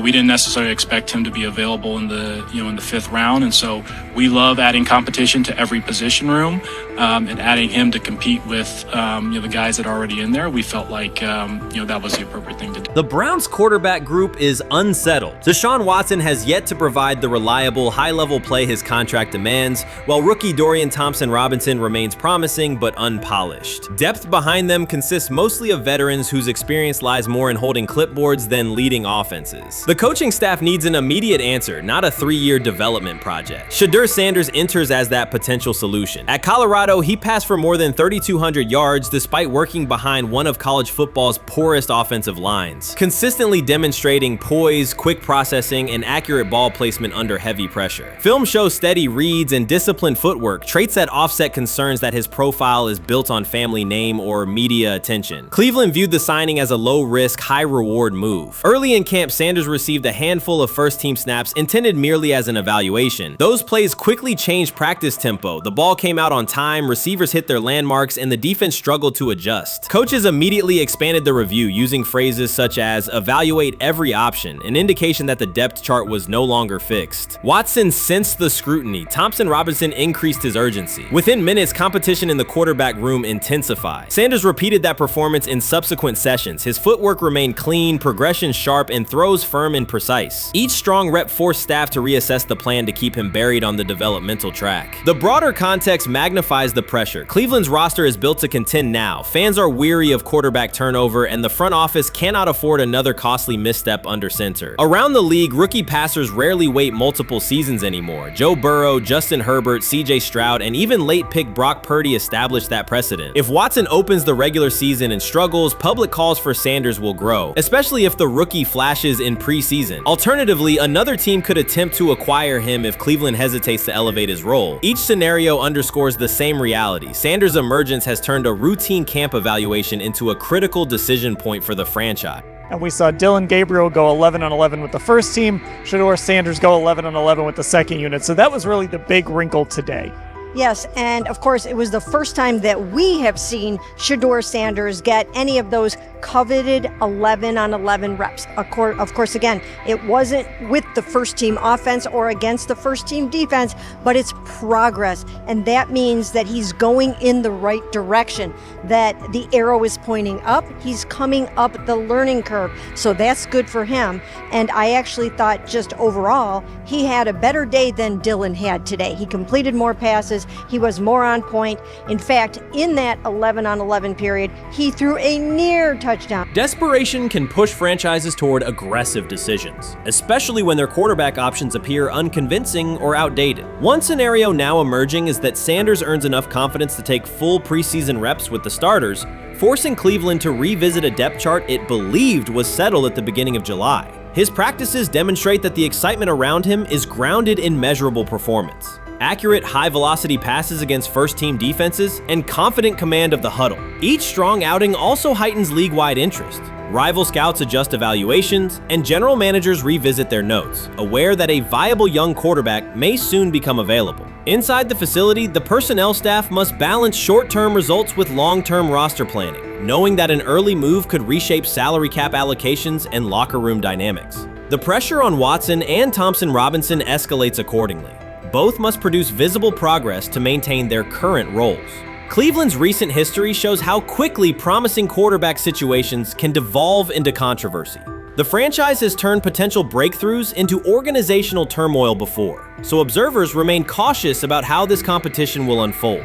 we didn't necessarily expect him to be available in the in the 5th round, and so we love adding competition to every position room and adding him to compete with the guys that are already in there. We felt like that was the appropriate thing to do. The Browns quarterback group is unsettled. Deshaun Watson has yet to provide the reliable, high-level play his contract demands, while rookie Dorian Thompson-Robinson remains promising but unpolished. Depth behind them consists mostly of veterans whose experience lies more in holding clipboards than leading offenses. The coaching staff needs an immediate answer, not a 3-year development project. Shedeur Sanders enters as that potential solution. At Colorado, he passed for more than 3,200 yards despite working behind one of college football's poorest offensive lines, consistently demonstrating poise, quick processing, and accurate ball placement under heavy pressure. Film shows steady reads and disciplined footwork, traits that offset concerns that his profile is built on family name or media attention. Cleveland viewed the signing as a low-risk, high-reward move. Early in camp, Sanders received a handful of first-team snaps intended merely as an evaluation. Those plays quickly changed practice tempo. The ball came out on time, receivers hit their landmarks, and the defense struggled to adjust. Coaches immediately expanded the review using phrases such as evaluate every option, an indication that the depth chart was no longer fixed. Watson sensed the scrutiny. Thompson-Robinson increased his urgency. Within minutes, competition in the quarterback room intensified. Sanders repeated that performance in subsequent sessions. His footwork remained clean, progression sharp, and throws firm and precise. Each strong rep forced staff to reassess the plan to keep him buried on the developmental track. The broader context magnifies the pressure. Cleveland's roster is built to contend now. Fans are weary of quarterback turnover, and the front office cannot afford another costly misstep under center. Around the league, rookie passers rarely wait multiple seasons anymore. Joe Burrow, Justin Herbert, CJ Stroud, and even late pick Brock Purdy established that precedent. If Watson opens the regular season and struggles, public calls for Sanders will grow, especially if the rookie flashes in preseason. Alternatively, another team could attempt to acquire him if Cleveland hesitates to elevate his role. Each scenario underscores the same reality. Sanders' emergence has turned a routine camp evaluation into a critical decision point for the franchise. And we saw Dillon Gabriel go 11-11 with the first team, Shedeur Sanders go 11-11 with the second unit. So that was really the big wrinkle today. Yes, and of course, it was the first time that we have seen Shedeur Sanders get any of those coveted 11-on-11 reps. Of course, again, it wasn't with the first team offense or against the first team defense, but it's progress. And that means that he's going in the right direction, that the arrow is pointing up. He's coming up the learning curve. So that's good for him. And I actually thought just overall, he had a better day than Dillon had today. He completed more passes. He was more on point. In fact, in that 11-on-11 period, he threw a near touchdown. Desperation can push franchises toward aggressive decisions, especially when their quarterback options appear unconvincing or outdated. One scenario now emerging is that Sanders earns enough confidence to take full preseason reps with the starters, forcing Cleveland to revisit a depth chart it believed was settled at the beginning of July. His practices demonstrate that the excitement around him is grounded in measurable performance. Accurate, high-velocity passes against first-team defenses, and confident command of the huddle. Each strong outing also heightens league-wide interest. Rival scouts adjust evaluations, and general managers revisit their notes, aware that a viable young quarterback may soon become available. Inside the facility, the personnel staff must balance short-term results with long-term roster planning, knowing that an early move could reshape salary cap allocations and locker room dynamics. The pressure on Watson and Thompson Robinson escalates accordingly. Both must produce visible progress to maintain their current roles. Cleveland's recent history shows how quickly promising quarterback situations can devolve into controversy. The franchise has turned potential breakthroughs into organizational turmoil before, so observers remain cautious about how this competition will unfold.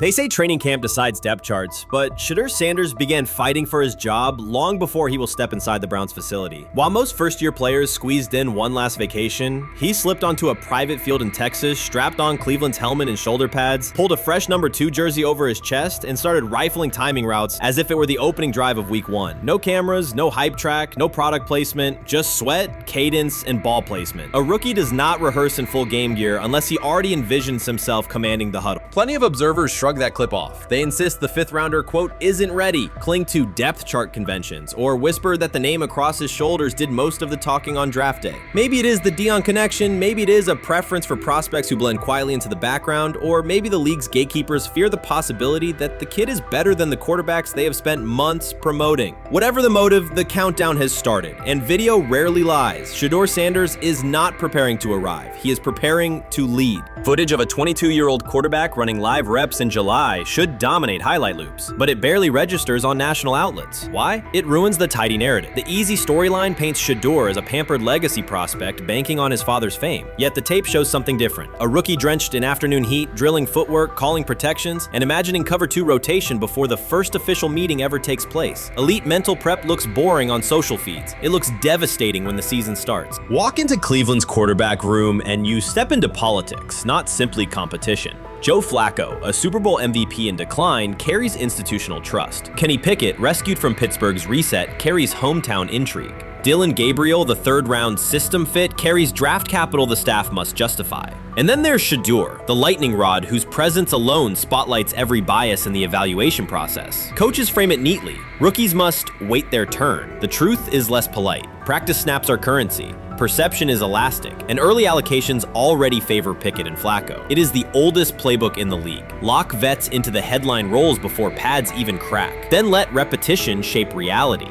They say training camp decides depth charts, but Shedeur Sanders began fighting for his job long before he will step inside the Browns facility. While most first-year players squeezed in one last vacation, he slipped onto a private field in Texas, strapped on Cleveland's helmet and shoulder pads, pulled a fresh number 2 jersey over his chest, and started rifling timing routes as if it were the opening drive of week 1. No cameras, no hype track, no product placement, just sweat, cadence, and ball placement. A rookie does not rehearse in full game gear unless he already envisions himself commanding the huddle. Plenty of observers shrug that clip off. They insist the 5th rounder, quote, isn't ready, cling to depth chart conventions, or whisper that the name across his shoulders did most of the talking on draft day. Maybe it is the Deion connection, maybe it is a preference for prospects who blend quietly into the background, or maybe the league's gatekeepers fear the possibility that the kid is better than the quarterbacks they have spent months promoting. Whatever the motive, the countdown has started, and video rarely lies. Shedeur Sanders is not preparing to arrive. He is preparing to lead. Footage of a 22-year-old quarterback running live reps in July should dominate highlight loops, but it barely registers on national outlets. Why? It ruins the tidy narrative. The easy storyline paints Shedeur as a pampered legacy prospect banking on his father's fame. Yet the tape shows something different. A rookie drenched in afternoon heat, drilling footwork, calling protections, and imagining cover 2 rotation before the first official meeting ever takes place. Elite mental prep looks boring on social feeds. It looks devastating when the season starts. Walk into Cleveland's quarterback room and you step into politics, not simply competition. Joe Flacco, a Super Bowl MVP in decline, carries institutional trust. Kenny Pickett, rescued from Pittsburgh's reset, carries hometown intrigue. Dylan Gabriel, the 3rd-round system fit, carries draft capital the staff must justify. And then there's Shedeur, the lightning rod whose presence alone spotlights every bias in the evaluation process. Coaches frame it neatly. Rookies must wait their turn. The truth is less polite. Practice snaps are currency. Perception is elastic, and early allocations already favor Pickett and Flacco. It is the oldest playbook in the league. Lock vets into the headline roles before pads even crack. Then let repetition shape reality.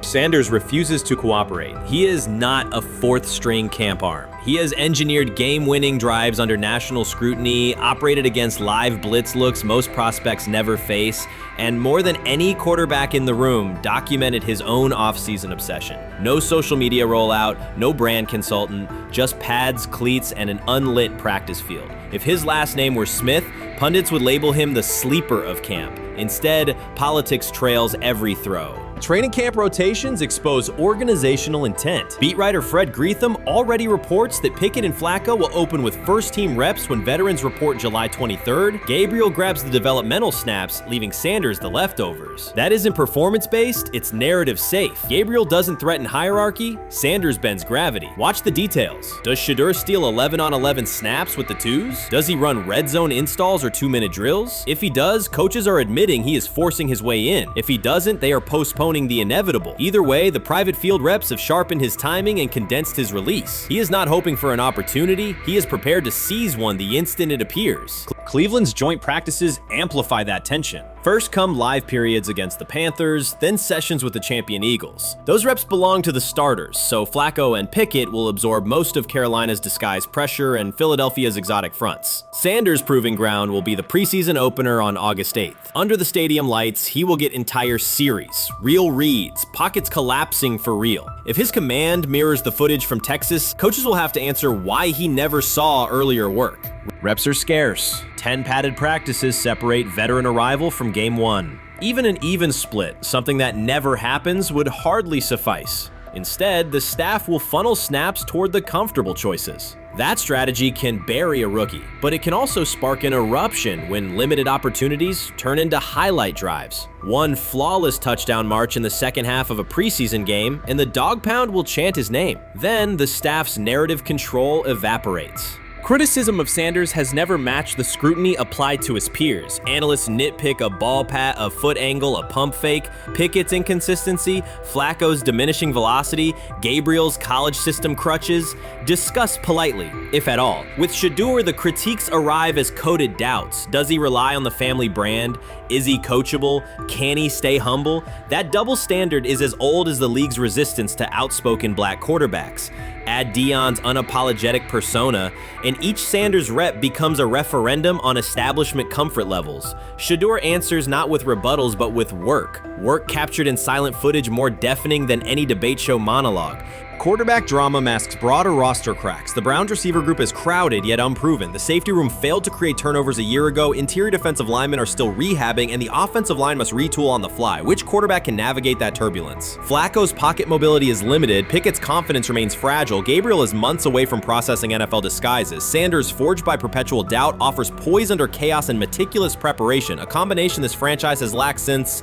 Sanders refuses to cooperate. He is not a 4th-string camp arm. He has engineered game-winning drives under national scrutiny, operated against live blitz looks most prospects never face, and more than any quarterback in the room, documented his own off-season obsession. No social media rollout, no brand consultant, just pads, cleats, and an unlit practice field. If his last name were Smith, pundits would label him the sleeper of camp. Instead, politics trails every throw. Training camp rotations expose organizational intent. Beat writer Fred Greetham already reports that Pickett and Flacco will open with first-team reps when veterans report July 23rd. Gabriel grabs the developmental snaps, leaving Sanders the leftovers. That isn't performance-based, it's narrative-safe. Gabriel doesn't threaten hierarchy, Sanders bends gravity. Watch the details. Does Shedeur steal 11-on-11 snaps with the 2s? Does he run red zone installs or 2-minute drills? If he does, coaches are admitting he is forcing his way in. If he doesn't, they are postponing the inevitable. Either way, the private field reps have sharpened his timing and condensed his release. He is not hoping for an opportunity, he is prepared to seize one the instant it appears. Cleveland's joint practices amplify that tension. First come live periods against the Panthers, then sessions with the champion Eagles. Those reps belong to the starters, so Flacco and Pickett will absorb most of Carolina's disguised pressure and Philadelphia's exotic fronts. Sanders' proving ground will be the preseason opener on August 8th. Under the stadium lights, he will get entire series, real reads, pockets collapsing for real. If his command mirrors the footage from Texas, coaches will have to answer why he never saw earlier work. Reps are scarce. 10 padded practices separate veteran arrival from game 1. Even an even split, something that never happens, would hardly suffice. Instead, the staff will funnel snaps toward the comfortable choices. That strategy can bury a rookie, but it can also spark an eruption when limited opportunities turn into highlight drives. One flawless touchdown march in the second half of a preseason game, and the dog pound will chant his name. Then the staff's narrative control evaporates. Criticism of Sanders has never matched the scrutiny applied to his peers. Analysts nitpick a ball pat, a foot angle, a pump fake, Pickett's inconsistency, Flacco's diminishing velocity, Gabriel's college system crutches. Discuss politely, if at all. With Shedeur, the critiques arrive as coded doubts. Does he rely on the family brand? Is he coachable? Can he stay humble? That double standard is as old as the league's resistance to outspoken black quarterbacks. Add Deion's unapologetic persona, and each Sanders rep becomes a referendum on establishment comfort levels. Shedeur answers not with rebuttals, but with work. Work captured in silent footage more deafening than any debate show monologue. Quarterback drama masks broader roster cracks. The Browns receiver group is crowded yet unproven. The safety room failed to create turnovers a year ago. Interior defensive linemen are still rehabbing, and the offensive line must retool on the fly. Which quarterback can navigate that turbulence? Flacco's pocket mobility is limited. Pickett's confidence remains fragile. Gabriel is months away from processing NFL disguises. Sanders, forged by perpetual doubt, offers poise under chaos and meticulous preparation, a combination this franchise has lacked since,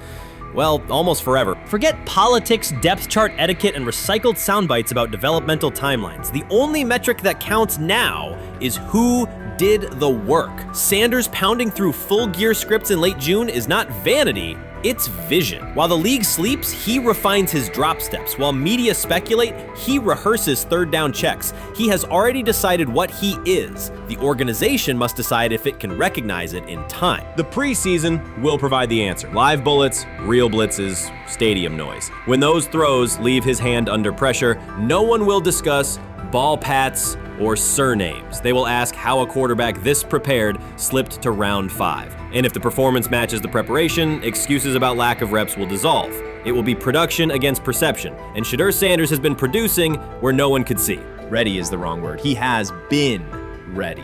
well, almost forever. Forget politics, depth chart etiquette, and recycled sound bites about developmental timelines. The only metric that counts now is who did the work. Sanders pounding through full gear scripts in late June is not vanity, it's vision. While the league sleeps, he refines his drop steps. While media speculate, he rehearses third down checks. He has already decided what he is. The organization must decide if it can recognize it in time. The preseason will provide the answer. Live bullets, real blitzes, stadium noise. When those throws leave his hand under pressure, no one will discuss ball pats or surnames. They will ask how a quarterback this prepared slipped to round 5. And if the performance matches the preparation, excuses about lack of reps will dissolve. It will be production against perception, and Shedeur Sanders has been producing where no one could see. Ready is the wrong word. He has been ready.